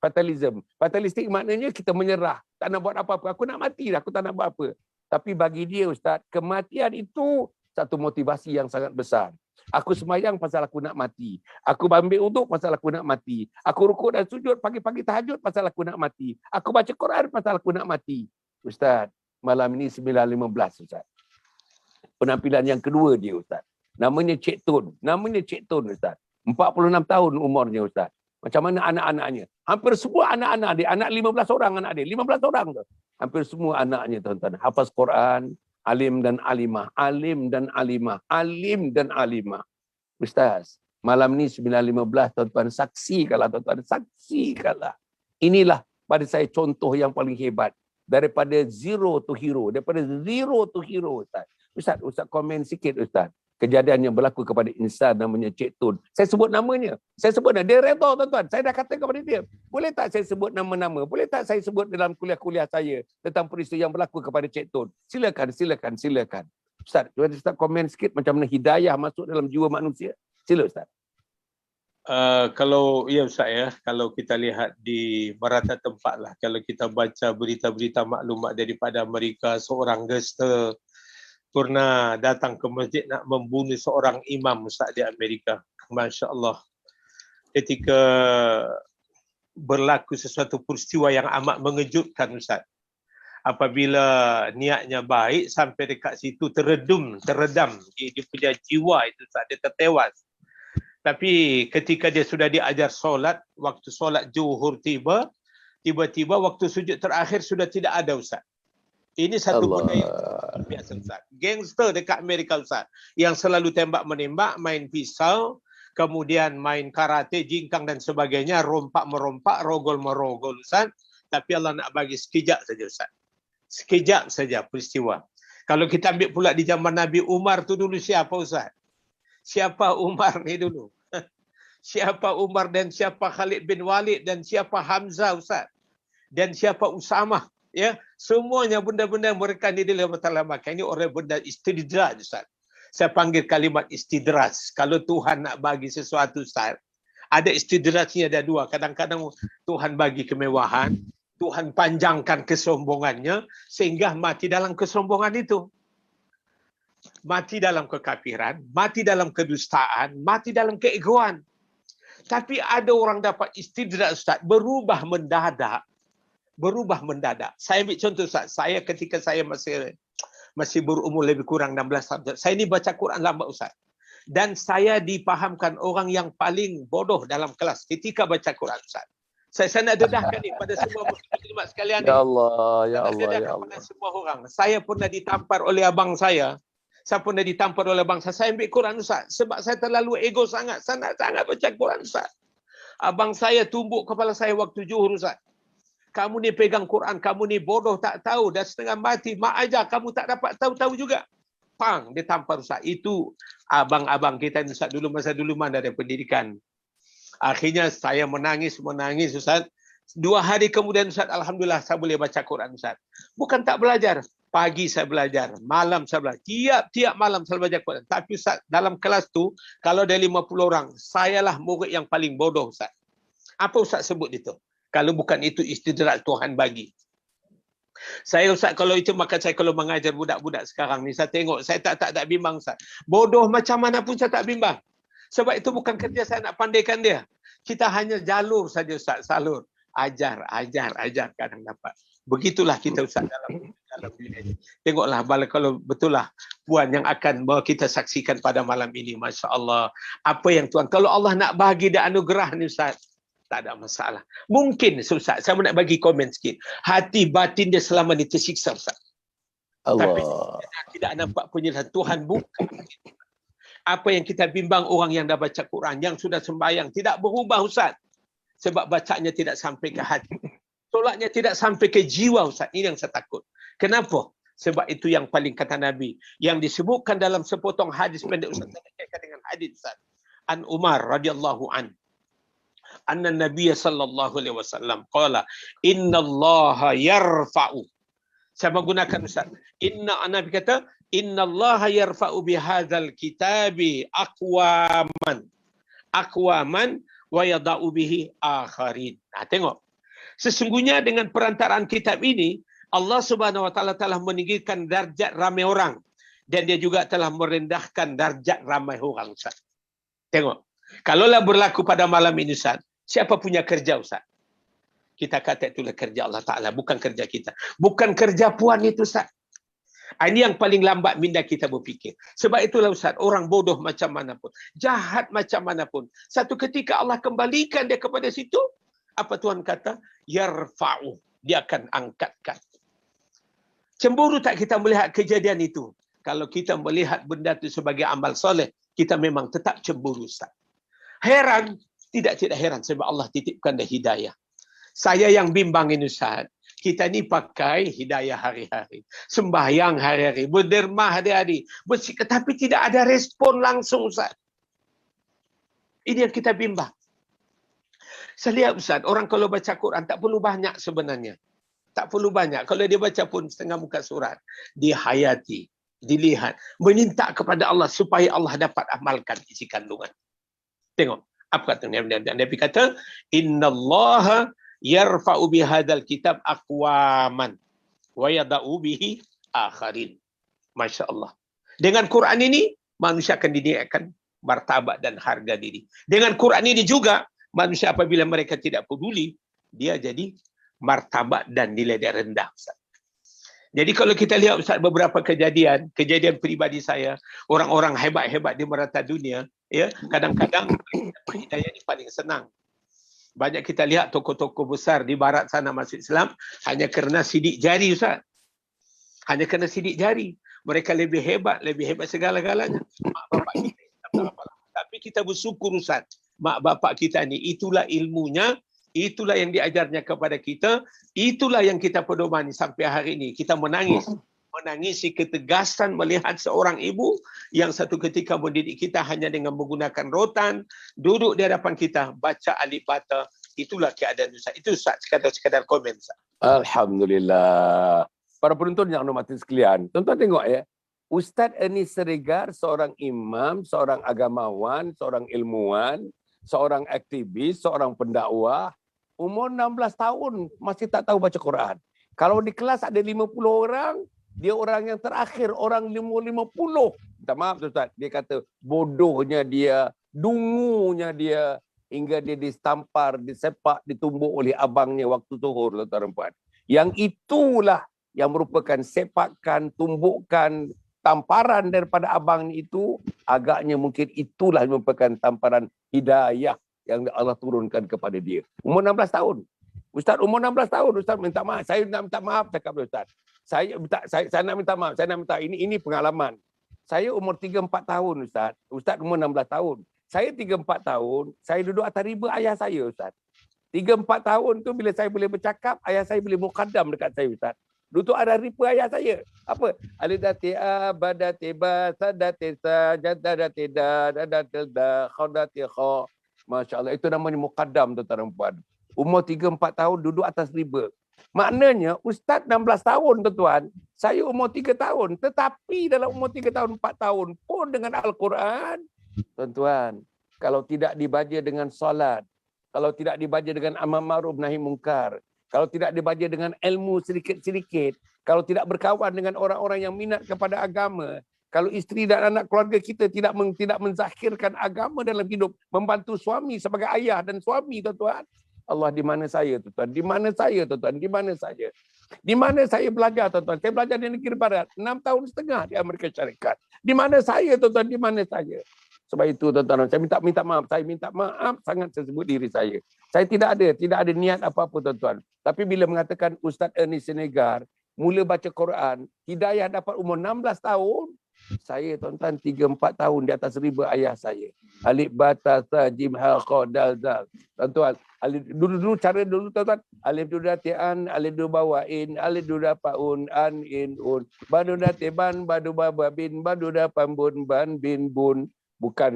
fatalism. Fatalistik maknanya kita menyerah. Tak nak buat apa-apa. Aku nak mati dah, aku tak nak buat apa. Tapi bagi dia, Ustaz, kematian itu satu motivasi yang sangat besar. Aku sembahyang pasal aku nak mati. Aku ambil uduk pasal aku nak mati. Aku rukuk dan sujud pagi-pagi tahajud pasal aku nak mati. Aku baca Quran pasal aku nak mati. Ustaz, malam ini 9.15, Ustaz. Penampilan yang kedua dia, Ustaz. Namanya Cik Tun, Ustaz. 46 tahun umurnya, Ustaz. Macam mana anak-anaknya? Hampir semua anak-anak dia, anak 15 orang anak dia, 15 orang tu. Hampir semua anaknya, tuan-tuan, hafaz Quran, alim dan alimah. Ustaz, malam ni 9.15, tuan-tuan, saksikanlah. Inilah pada saya contoh yang paling hebat. Daripada zero to hero, Ustaz. Ustaz komen sikit, Ustaz. Kejadian yang berlaku kepada insan namanya Cik Tun. Saya sebut namanya. Dia redha, tuan-tuan. Saya dah kata kepada dia, boleh tak saya sebut nama-nama? Boleh tak saya sebut dalam kuliah-kuliah saya tentang peristiwa yang berlaku kepada Cik Tun? Silakan. Ustaz, Ustaz komen sikit macam mana hidayah masuk dalam jiwa manusia. Sila, Ustaz. Kalau Ustaz, kalau kita lihat di merata tempat lah, kalau kita baca berita-berita maklumat daripada Amerika, seorang gangster pernah datang ke masjid nak membunuh seorang imam, Ustaz, di Amerika. Masya Allah. Ketika berlaku sesuatu peristiwa yang amat mengejutkan, Ustaz. Apabila niatnya baik, sampai dekat situ teredam dia punya jiwa itu, Ustaz, dia tertewas. Tapi ketika dia sudah diajar solat, waktu solat zuhur tiba-tiba waktu sujud terakhir sudah tidak ada, Ustaz. Ini satu benda yang biasa, Ustaz. Gangster dekat Amerika, Ustaz, yang selalu tembak-menembak, main pisau, kemudian main karate, jingkang dan sebagainya, rompak-merompak, rogol-merogol, Ustaz. Tapi Allah nak bagi sekejap saja, Ustaz. Sekejap saja peristiwa. Kalau kita ambil pula di zaman Nabi Umar tu dulu, siapa, Ustaz? Siapa Umar ni dulu? Siapa Umar dan siapa Khalid bin Walid dan siapa Hamzah, Ustaz? Dan siapa Usamah? Ya, semuanya benda-benda mereka ni dilemakan. Ini orang benda istidraj, Ustaz. Saya panggil kalimat istidraj. Kalau Tuhan nak bagi sesuatu, Ustaz, ada istidrajnya, ada dua. Kadang-kadang Tuhan bagi kemewahan, Tuhan panjangkan kesombongannya sehingga mati dalam kesombongan itu. Mati dalam kekafiran, mati dalam kedustaan, mati dalam keegoan. Tapi ada orang dapat istidraj, Ustaz, berubah mendadak. Saya ambil contoh, Ustaz. Saya ketika saya masih berumur lebih kurang 16 tahun. Saya ni baca Quran lambat, Ustaz. Dan saya dipahamkan orang yang paling bodoh dalam kelas ketika baca Quran, Ustaz. Saya nak dedahkan ni pada semua muslimat sekalian ni. Ya Allah. Pada semua orang. Saya pernah ditampar oleh abang saya. Saya ambil Quran, Ustaz. Sebab saya terlalu ego sangat baca Quran, Ustaz. Abang saya tumbuk kepala saya waktu zuhur, Ustaz. Kamu ni pegang Quran, kamu ni bodoh, tak tahu, dah setengah mati. Mak ajar, kamu tak dapat tahu juga. Pang, dia tampar, Ustaz. Itu abang-abang kita, Ustaz, masa dulu mana ada pendidikan. Akhirnya saya menangis, Ustaz. 2 hari kemudian, Ustaz, Alhamdulillah, saya boleh baca Quran, Ustaz. Bukan tak belajar. Pagi saya belajar, malam saya belajar. Tiap malam saya belajar Quran. Tapi, Ustaz, dalam kelas tu, kalau ada 50 orang, sayalah murid yang paling bodoh, Ustaz. Apa Ustaz sebut itu? Kalau bukan itu istidraj Tuhan bagi. Saya Ustaz, kalau itu maka saya kalau mengajar budak-budak sekarang ni, saya tengok, saya tak bimbang Ustaz. Bodoh macam mana pun saya tak bimbang. Sebab itu bukan kerja saya nak pandaikan dia. Kita hanya jalur saja Ustaz, salur. Ajar kadang dapat. Begitulah kita Ustaz dalam bilik. Tengoklah kalau betul lah Puan yang akan bawa kita saksikan pada malam ini. Masya Allah. Apa yang Tuhan, kalau Allah nak bahagi dan anugerah ni Ustaz, tak ada masalah. Mungkin Ustaz, saya nak bagi komen sikit. Hati batin dia selama ni tersiksa Ustaz. Allah. Tapi tidak nampak penyerahan Tuhan buka. Apa yang kita bimbang orang yang dah baca Quran, yang sudah sembahyang, tidak berubah Ustaz. Sebab bacanya tidak sampai ke hati. Solatnya tidak sampai ke jiwa Ustaz. Ini yang saya takut. Kenapa? Sebab itu yang paling kata Nabi. Yang disebutkan dalam sepotong hadis pendek Ustaz. Saya kaitkan dengan hadis Ustaz. An Umar radhiyallahu an. Anna Nabiya sallallahu alaihi wasallam qala inna Allah yarfa'u. Saya menggunakan Ustaz. Nabi kata inna Allah yarfa'u bihadzal kitabi aqwaman wa yada'u bihi akharin. Nah, tengok. Sesungguhnya dengan perantaraan kitab ini Allah Subhanahu wa taala telah meninggikan darjat ramai orang dan dia juga telah merendahkan darjat ramai orang Ustaz. Tengok. Kalaulah berlaku pada malam ini Ustaz, siapa punya kerja Ustaz? Kita kata itulah kerja Allah Ta'ala, bukan kerja kita. Bukan kerja Puan itu Ustaz. Ini yang paling lambat minda kita berfikir. Sebab itulah Ustaz, orang bodoh macam mana pun, jahat macam mana pun, satu ketika Allah kembalikan dia kepada situ, apa Tuhan kata? Yarfa'u. Dia akan angkatkan. Cemburu tak kita melihat kejadian itu? Kalau kita melihat benda itu sebagai amal soleh, kita memang tetap cemburu Ustaz. Heran? Tidak heran sebab Allah titipkan dia hidayah. Saya yang bimbang ini Ustaz. Kita ni pakai hidayah hari-hari. Sembahyang hari-hari. Berderma hari-hari. Bersikap, tapi tidak ada respon langsung Ustaz. Ini yang kita bimbang. Saya lihat Ustaz, orang kalau baca Quran tak perlu banyak sebenarnya. Tak perlu banyak. Kalau dia baca pun setengah muka surat. Dihayati. Dilihat. Meminta kepada Allah supaya Allah dapat amalkan isi kandungan. Tengok. Apa kata Nabi kata? Inna Allah yarfa'u bihadzal kitab aqwaman wa yada'u bihi akharin. Masya Allah. Dengan Quran ini, manusia akan dinaikkan martabat dan harga diri. Dengan Quran ini juga, manusia apabila mereka tidak peduli, dia jadi martabat dan nilai dia rendah Ustaz. Jadi kalau kita lihat Ustaz beberapa kejadian pribadi saya, orang-orang hebat-hebat di merata dunia, ya, kadang-kadang hidayah ini paling senang. Banyak kita lihat tokoh-tokoh besar di barat sana masuk Islam hanya kerana sidik jari Ustaz. Hanya kerana sidik jari. Mereka lebih hebat segala-galanya. Mak bapak kita tak apalah. Tapi kita bersyukur Ustaz. Mak bapak kita ni itulah ilmunya, itulah yang diajarnya kepada kita, itulah yang kita pedomani sampai hari ini. Kita menangisi ketegasan melihat seorang ibu yang satu ketika mendidik kita hanya dengan menggunakan rotan, duduk di hadapan kita, baca alif bata. Itulah keadaan Ustaz. Itu Ustaz, sekadar komen Ustaz. Alhamdulillah. Para penonton yang hormati sekalian, tuan-tuan tengok ya. Ustaz Ernest Siregar, seorang imam, seorang agamawan, seorang ilmuwan, seorang aktivis, seorang pendakwah, umur 16 tahun masih tak tahu baca Quran. Kalau di kelas ada 50 orang, dia orang yang terakhir, orang 50. Minta maaf Ustaz, dia kata bodohnya dia, dungunya dia, hingga dia ditampar, disepak, ditumbuk oleh abangnya waktu zuhur, tuan-tuan dan puan. Yang itulah yang merupakan sepakan, tumbukan, tamparan daripada abangnya itu, agaknya mungkin itulah yang merupakan tamparan hidayah yang Allah turunkan kepada dia. Umur 16 tahun. Ustaz umur 16 tahun, Ustaz minta maaf. Saya nak minta maaf cakap Ustaz. Saya nak minta maaf. Saya nak minta ini pengalaman. Saya umur 3-4 tahun Ustaz. Ustaz umur 16 tahun. Saya 3-4 tahun, saya duduk atas riba ayah saya Ustaz. 3-4 tahun tu bila saya boleh bercakap, ayah saya boleh muqaddam dekat saya Ustaz. Duduk ada riba ayah saya. Apa? Alidati abadati basadati sajadati dadati da khadati kha. Masya-Allah, itu namanya muqaddam tuan-tuan dan puan. Umur 3-4 tahun duduk atas riba. Maknanya Ustaz 16 tahun tuan-tuan, saya umur 3 tahun, tetapi dalam umur 3 tahun 4 tahun pun dengan Al-Quran, tuan-tuan, kalau tidak dibaca dengan solat, kalau tidak dibaca dengan amar ma'ruf nahi mungkar, kalau tidak dibaca dengan ilmu sedikit-sedikit, kalau tidak berkawan dengan orang-orang yang minat kepada agama, kalau isteri dan anak keluarga kita tidak menzahirkan agama dalam hidup, membantu suami sebagai ayah dan suami, tuan-tuan. Allah, di mana saya, tuan-tuan? Di mana saya, tuan-tuan? Di mana saya? Di mana saya belajar, tuan-tuan? Saya belajar di negeri barat, 6 tahun setengah di Amerika Syarikat. Di mana saya, tuan-tuan? Di mana saya? Sebab itu, tuan-tuan, saya minta maaf. Saya minta maaf sangat saya sebut diri saya. Saya tidak ada niat apa-apa, tuan-tuan. Tapi bila mengatakan Ustaz Ernest Senegar mula baca Quran, hidayah dapat umur 16 tahun, saya, tuan-tuan, 3-4 tahun di atas riba ayah saya. Alif bata ta jim ha kha dal dal. Tuan-tuan, dulu cara dulu, tuan-tuan, alif duda tian, alif du bawain, alif duda paun, an in un, badu da teban, badu baba bin, badu da pambun ban bin bun. Bukan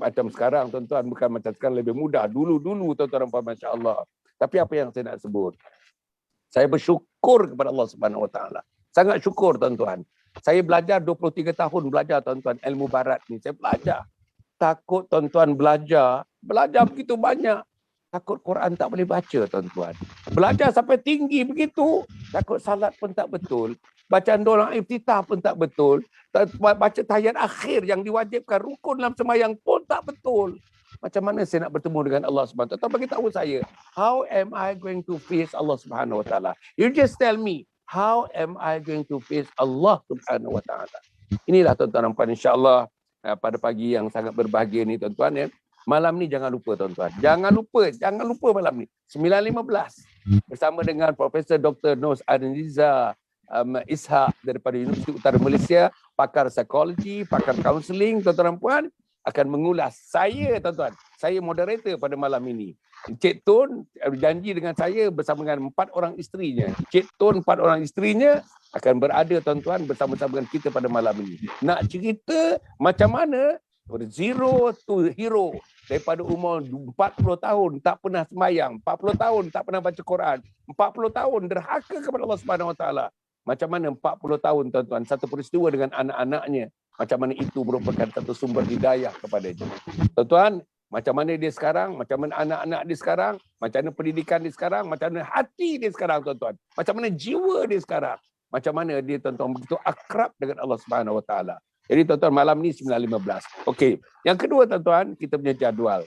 macam sekarang, tuan-tuan, bukan macam sekarang, lebih mudah. Dulu tuan-tuan, masya-Allah. Tapi apa yang saya nak sebut? Saya bersyukur kepada Allah Subhanahu Wa Taala. Sangat syukur, tuan-tuan. Saya belajar 23 tahun belajar, tuan-tuan, ilmu barat ni. Saya belajar. Takut, tuan-tuan, belajar begitu banyak. Takut Quran tak boleh baca, tuan-tuan. Belajar sampai tinggi begitu, takut salat pun tak betul. Bacaan doa iftitah pun tak betul. Baca tahiyat akhir yang diwajibkan rukun dalam sembahyang pun tak betul. Macam mana saya nak bertemu dengan Allah Subhanahu Wa Taala? Bagi tahu saya, how am I going to face Allah Subhanahu Wa Taala? You just tell me, how am I going to face Allah Subhanahu Wa Taala? Inilah, tuan-tuan, insya-Allah pada pagi yang sangat berbahagia ni, tuan-tuan, ya. Malam ni jangan lupa, tuan-tuan. Jangan lupa malam ni. 9.15 bersama dengan Profesor Dr. Nos Adniza Ishak daripada Universiti Utara Malaysia, pakar psikologi, pakar kaunseling, tuan-tuan dan puan, akan mengulas. Saya, tuan-tuan, saya moderator pada malam ini. Cik Tun berjanji dengan saya bersama dengan 4 orang isterinya. Cik Tun 4 orang isterinya akan berada, tuan-tuan, bersama-sama dengan kita pada malam ini. Nak cerita macam mana zero to hero, daripada umur 40 tahun tak pernah sembahyang, 40 tahun tak pernah baca Quran, 40 tahun derhaka kepada Allah Subhanahu Wa Taala. Macam mana 40 tahun, tuan-tuan, satu peristiwa dengan anak-anaknya, macam mana itu merupakan satu sumber hidayah kepadanya. Tuan-tuan, macam mana dia sekarang, macam mana anak-anak dia sekarang, macam mana pendidikan dia sekarang, macam mana hati dia sekarang, tuan-tuan, macam mana jiwa dia sekarang, macam mana dia, tuan-tuan, begitu akrab dengan Allah Subhanahu Wa Taala. Jadi, tuan-tuan, malam ni 9.15. Okey. Yang kedua, tuan-tuan, kita punya jadual.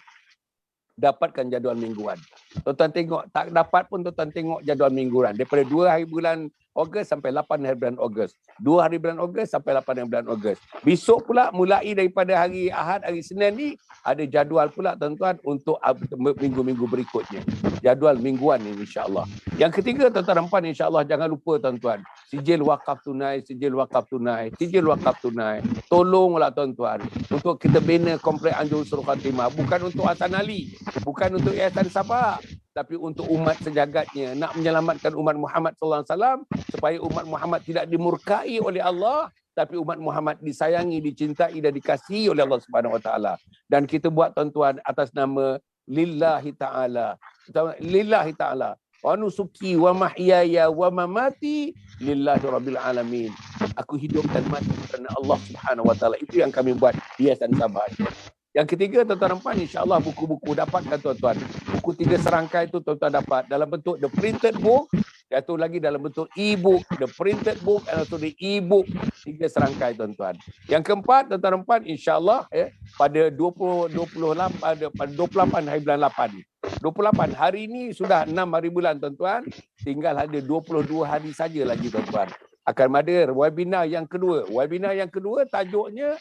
Dapatkan jadual mingguan. Tuan-tuan tengok, tak dapat pun tuan-tuan tengok jadual mingguan. Daripada 2 hari bulan Ogos sampai 8 hari bulan Ogos. 2 hari bulan Ogos sampai 8 hari bulan Ogos. Besok pula mulai daripada hari Ahad, hari Senin ni, ada jadual pula, tuan-tuan, untuk minggu-minggu berikutnya. Jadual mingguan ni, insya-Allah. Yang ketiga, tuan-tuan dan puan, insya-Allah jangan lupa, tuan-tuan, sijil wakaf tunai, sijil wakaf tunai, sijil wakaf tunai. Tolonglah, tuan-tuan, untuk kita bina komplek Anjur Husnul Khatimah, bukan untuk Hasan Ali, bukan untuk Yayasan Sabah, tapi untuk umat sejagatnya, nak menyelamatkan umat Muhammad sallallahu alaihi wasallam supaya umat Muhammad tidak dimurkai oleh Allah, tapi umat Muhammad disayangi, dicintai dan dikasihi oleh Allah Subhanahu Wa Taala. Dan kita buat, tuan-tuan, atas nama lillahi taala. Lillahi taala. Wa nusuki wa mahyaya wa mamati lillahi rabbil alamin. Aku hidup dan mati kerana Allah Subhanahu Wa Taala. Itu yang kami buat di Yayasan Sabah. Yang ketiga, tuan-tuan dan puan, insya-Allah buku-buku dapatkan, tuan-tuan. Buku 3 serangkai itu, tuan-tuan, dapat dalam bentuk the printed book, iaitu lagi dalam bentuk e-book, the printed book atau the e-book, 3 serangkai, tuan-tuan. Yang keempat, tuan-tuan dan puan, insya-Allah pada 28 hari bulan 8. 28 hari ini sudah 6 hari bulan, tuan-tuan. Tinggal ada 22 hari saja lagi, tuan-tuan. Akan ada webinar yang kedua. Webinar yang kedua tajuknya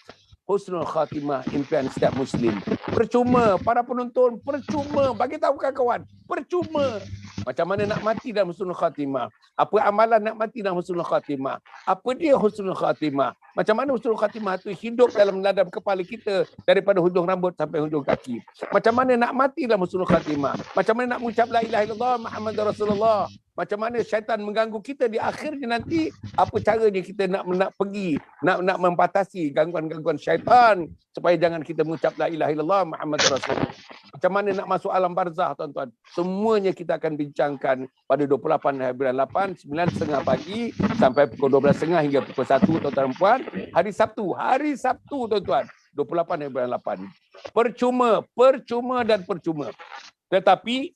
Husnul Khatimah, impian setiap Muslim. Percuma, para penonton, percuma. Bagi tahu kawan-kawan, percuma. Macam mana nak mati dalam Husnul Khatimah? Apa amalan nak mati dalam Husnul Khatimah? Apa dia Husnul Khatimah? Macam mana Husnul Khatimah itu hidup dalam ladam kepala kita daripada hujung rambut sampai hujung kaki? Macam mana nak mati dalam Husnul Khatimah? Macam mana nak mengucap la ilaha illallah Muhammadur Rasulullah? Macam mana syaitan mengganggu kita di akhirnya nanti? Apa caranya kita nak pergi, nak membatasi gangguan-gangguan syaitan supaya jangan kita mengucap la ilaha illallah Muhammadur Rasulullah? Macam mana nak masuk alam barzah, tuan-tuan? Semuanya kita akan bincangkan pada 28 hari bulan 8, 9.30 pagi sampai pukul 12.30 hingga pukul 1, tuan-tuan dan puan. Hari Sabtu, tuan-tuan. 28 hari bulan 8. Percuma dan percuma. Tetapi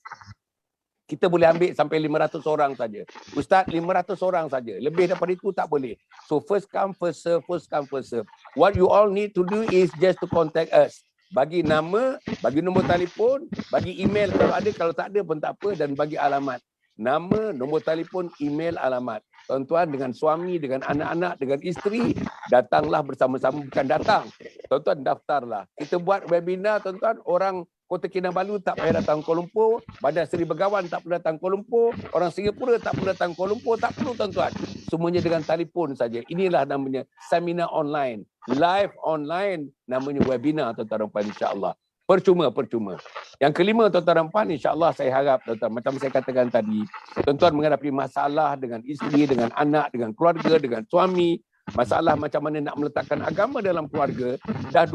Kita boleh ambil sampai 500 orang saja. Ustaz, 500 orang saja. Lebih daripada itu tak boleh. So first come, first serve, first come, first serve. What you all need to do is just to contact us. Bagi nama, bagi nombor telefon, bagi email kalau ada, kalau tak ada pun tak apa, dan bagi alamat. Nama, nombor telefon, email, alamat. Tuan-tuan dengan suami, dengan anak-anak, dengan isteri, datanglah bersama-sama. Bukan datang. Tuan-tuan daftarlah. Kita buat webinar, tuan-tuan, orang Kota Kinabalu tak payah datang Kuala Lumpur, Bandar Seri Begawan tak perlu datang Kuala Lumpur, orang Singapura tak perlu datang Kuala Lumpur, tak perlu tuan-tuan. Semuanya dengan telefon saja. Inilah namanya seminar online, live online, namanya webinar tuan-tuan dan puan, insya-Allah. Percuma. Yang kelima tuan-tuan dan puan, insya-Allah saya harap tuan-tuan, macam saya katakan tadi, tuan-tuan menghadapi masalah dengan isteri, dengan anak, dengan keluarga, dengan suami, masalah macam mana nak meletakkan agama dalam keluarga. Dah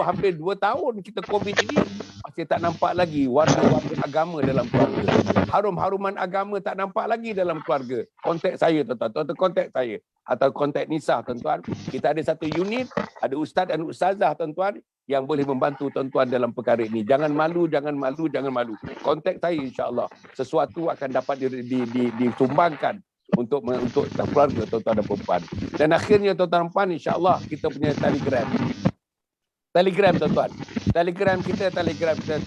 hampir 2 tahun kita COVID ini, masih tak nampak lagi warna-warna agama dalam keluarga. Harum-haruman agama tak nampak lagi dalam keluarga. Kontak saya tuan-tuan, tuan-tuan kontak saya. Atau kontak Nisa tuan-tuan. Kita ada satu unit, ada ustaz dan ustazah tuan-tuan, yang boleh membantu tuan-tuan dalam perkara ini. Jangan malu. Kontak saya insya-Allah. Sesuatu akan dapat disumbangkan untuk keluarga tuan-tuan dan puan. Dan akhirnya tuan-tuan dan puan, insya-Allah kita punya Telegram. Tuan-tuan. Telegram kita.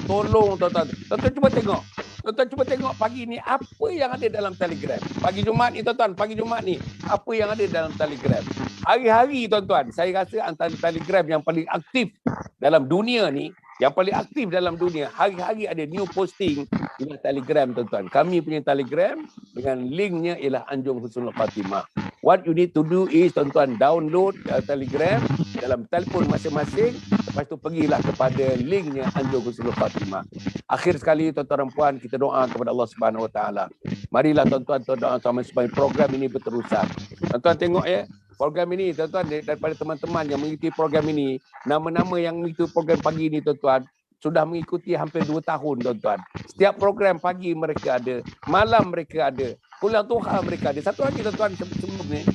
Tolong tuan-tuan. Tuan-tuan cuba tengok. Tuan-tuan cuba tengok pagi ni apa yang ada dalam Telegram. Pagi Jumaat ni tuan-tuan, apa yang ada dalam Telegram. Hari-hari tuan-tuan, saya rasa antara Telegram yang paling aktif dalam dunia ni, hari-hari ada new posting di Telegram tuan-tuan. Kami punya Telegram dengan linknya ialah Anjung Husnul Khatimah. What you need to do is tuan-tuan download Telegram dalam telefon masing-masing, lepas tu pergilah kepada linknya Anjung Husnul Khatimah. Akhir sekali tuan-tuan dan puan, kita doa kepada Allah Subhanahu Wa Taala. Marilah tuan-tuan doa sama supaya program ini berterusan. Tuan-tuan tengok ya, program ini tuan-tuan, daripada teman-teman yang mengikuti program ini, nama-nama yang mengikuti program pagi ini tuan-tuan, sudah mengikuti hampir 2 tahun tuan-tuan. Setiap program pagi mereka ada, malam mereka ada, kuliah duha mereka ada. Satu lagi tuan-tuan, sebelum ni,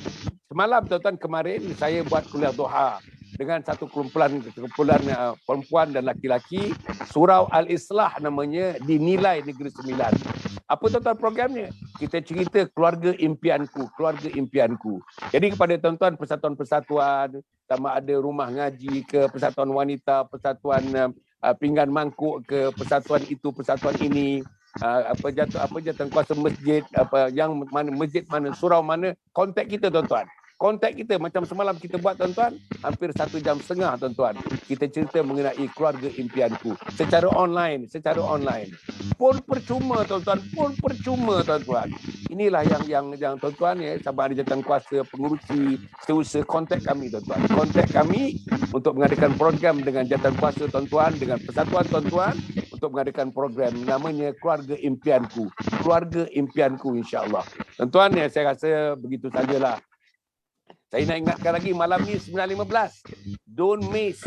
semalam tuan-tuan, kemarin saya buat kuliah duha dengan satu kumpulan perempuan dan laki-laki, Surau Al-Islah namanya, di Nilai Negeri Sembilan. Apa tuan-tuan programnya? Kita cerita keluarga impianku. Jadi kepada tuan-tuan persatuan-persatuan, sama ada rumah ngaji ke, persatuan wanita, persatuan pinggan mangkuk ke, persatuan itu, persatuan ini, jatuh kuasa masjid, masjid mana, surau mana, kontak kita tuan-tuan. Kontak kita, macam semalam kita buat tuan-tuan, hampir 1.5 jam tuan-tuan. Kita cerita mengenai keluarga impianku secara online. Pun percuma tuan-tuan. Inilah yang tuan-tuan ya, sama ada jawatan kuasa, pengurusi, setiausaha, kontak kami tuan-tuan. Kontak kami untuk mengadakan program dengan jawatan kuasa tuan-tuan, dengan persatuan tuan-tuan, untuk mengadakan program namanya Keluarga Impianku. Insya-Allah. Tuan-tuan ya, saya rasa begitu sajalah. Saya nak ingatkan lagi, malam ni 9.15. Don't miss.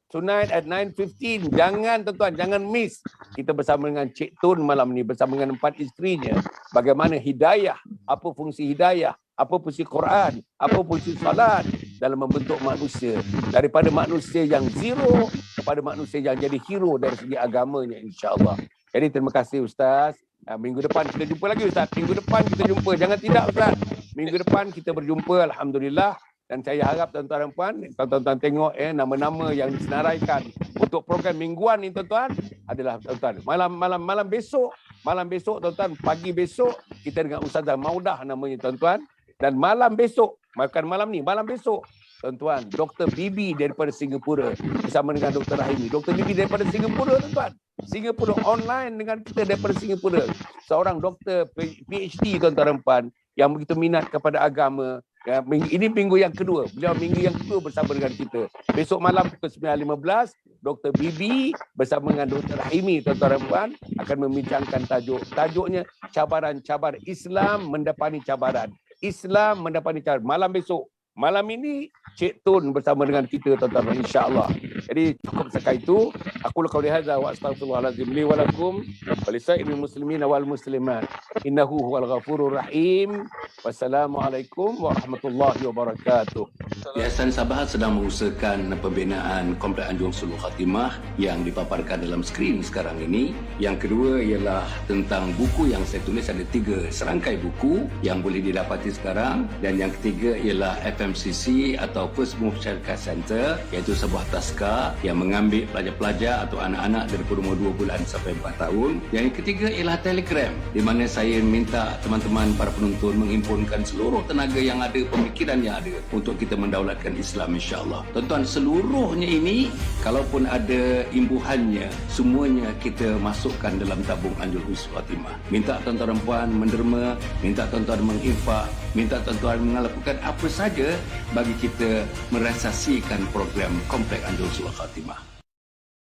Tonight at 9.15. Jangan tuan-tuan, jangan miss. Kita bersama dengan Cik Tun malam ni, bersama dengan 4 isterinya. Bagaimana hidayah, apa fungsi hidayah, apa fungsi Quran, apa fungsi salat dalam membentuk manusia. Daripada manusia yang zero kepada manusia yang jadi hero dari segi agamanya, insya-Allah. Jadi terima kasih Ustaz. Minggu depan kita jumpa lagi Ustaz. Minggu depan kita jumpa. Jangan tidak Ustaz. Minggu depan kita berjumpa, alhamdulillah. Dan saya harap tuan-tuan dan puan, tuan-tuan tengok nama-nama yang disenaraikan untuk program mingguan ni tuan-tuan adalah tuan-tuan. Malam besok tuan-tuan, pagi besok kita dengan Ustazah Maudah namanya tuan-tuan. Dan malam besok, malam besok tuan-tuan, Dr. Bibi daripada Singapura bersama dengan Dr. Rahimi. Dr. Bibi daripada Singapura tuan-tuan. Singapura online dengan kita daripada Singapura. Seorang doktor PhD tuan-tuan dan puan yang begitu minat kepada agama. Ya, ini minggu yang kedua. Beliau minggu yang kedua bersama dengan kita. Besok malam pukul 9.15, Dr. Bibi bersama dengan Dr. Rahimi, tuan-tuan dan puan, akan membincangkan tajuknya cabaran-cabar Islam mendapati cabaran. Malam besok. Malam ini Cik Tun bersama dengan kita tuan-tuan, insya-Allah. Jadi cukup sekali itu. Aku qauli hadza wa astaghfirullahalazim li wa lakum wa lisairil muslimina wal muslimat. Innahu huwal ghafurur rahim. Wassalamualaikum warahmatullahi wabarakatuh. Yayasan Sabah sedang mengusahakan pembinaan Komplek Anjung Sulul Khatimah yang dipaparkan dalam skrin sekarang ini. Yang kedua ialah tentang buku yang saya tulis, ada 3 serangkai buku yang boleh didapati sekarang. Dan yang ketiga ialah FMCC atau First Move Childcare Center, iaitu sebuah taska yang mengambil pelajar-pelajar atau anak-anak dari umur 2 bulan sampai 4 tahun. Yang ketiga ialah Telegram, di mana saya minta teman-teman para penonton menghimpunkan seluruh tenaga yang ada, pemikiran yang ada untuk kita mendaulatkan Islam, insya-Allah. Tuan-tuan, seluruhnya ini kalaupun ada imbuhannya, semuanya kita masukkan dalam tabung Anjung Sulul Khatimah. Minta tuan-tuan dan puan menderma, minta tuan-tuan menginfak, minta tuan-tuan melakukan apa saja bagi kita merealisasikan program Komplek Anjung Sulul Khatimah.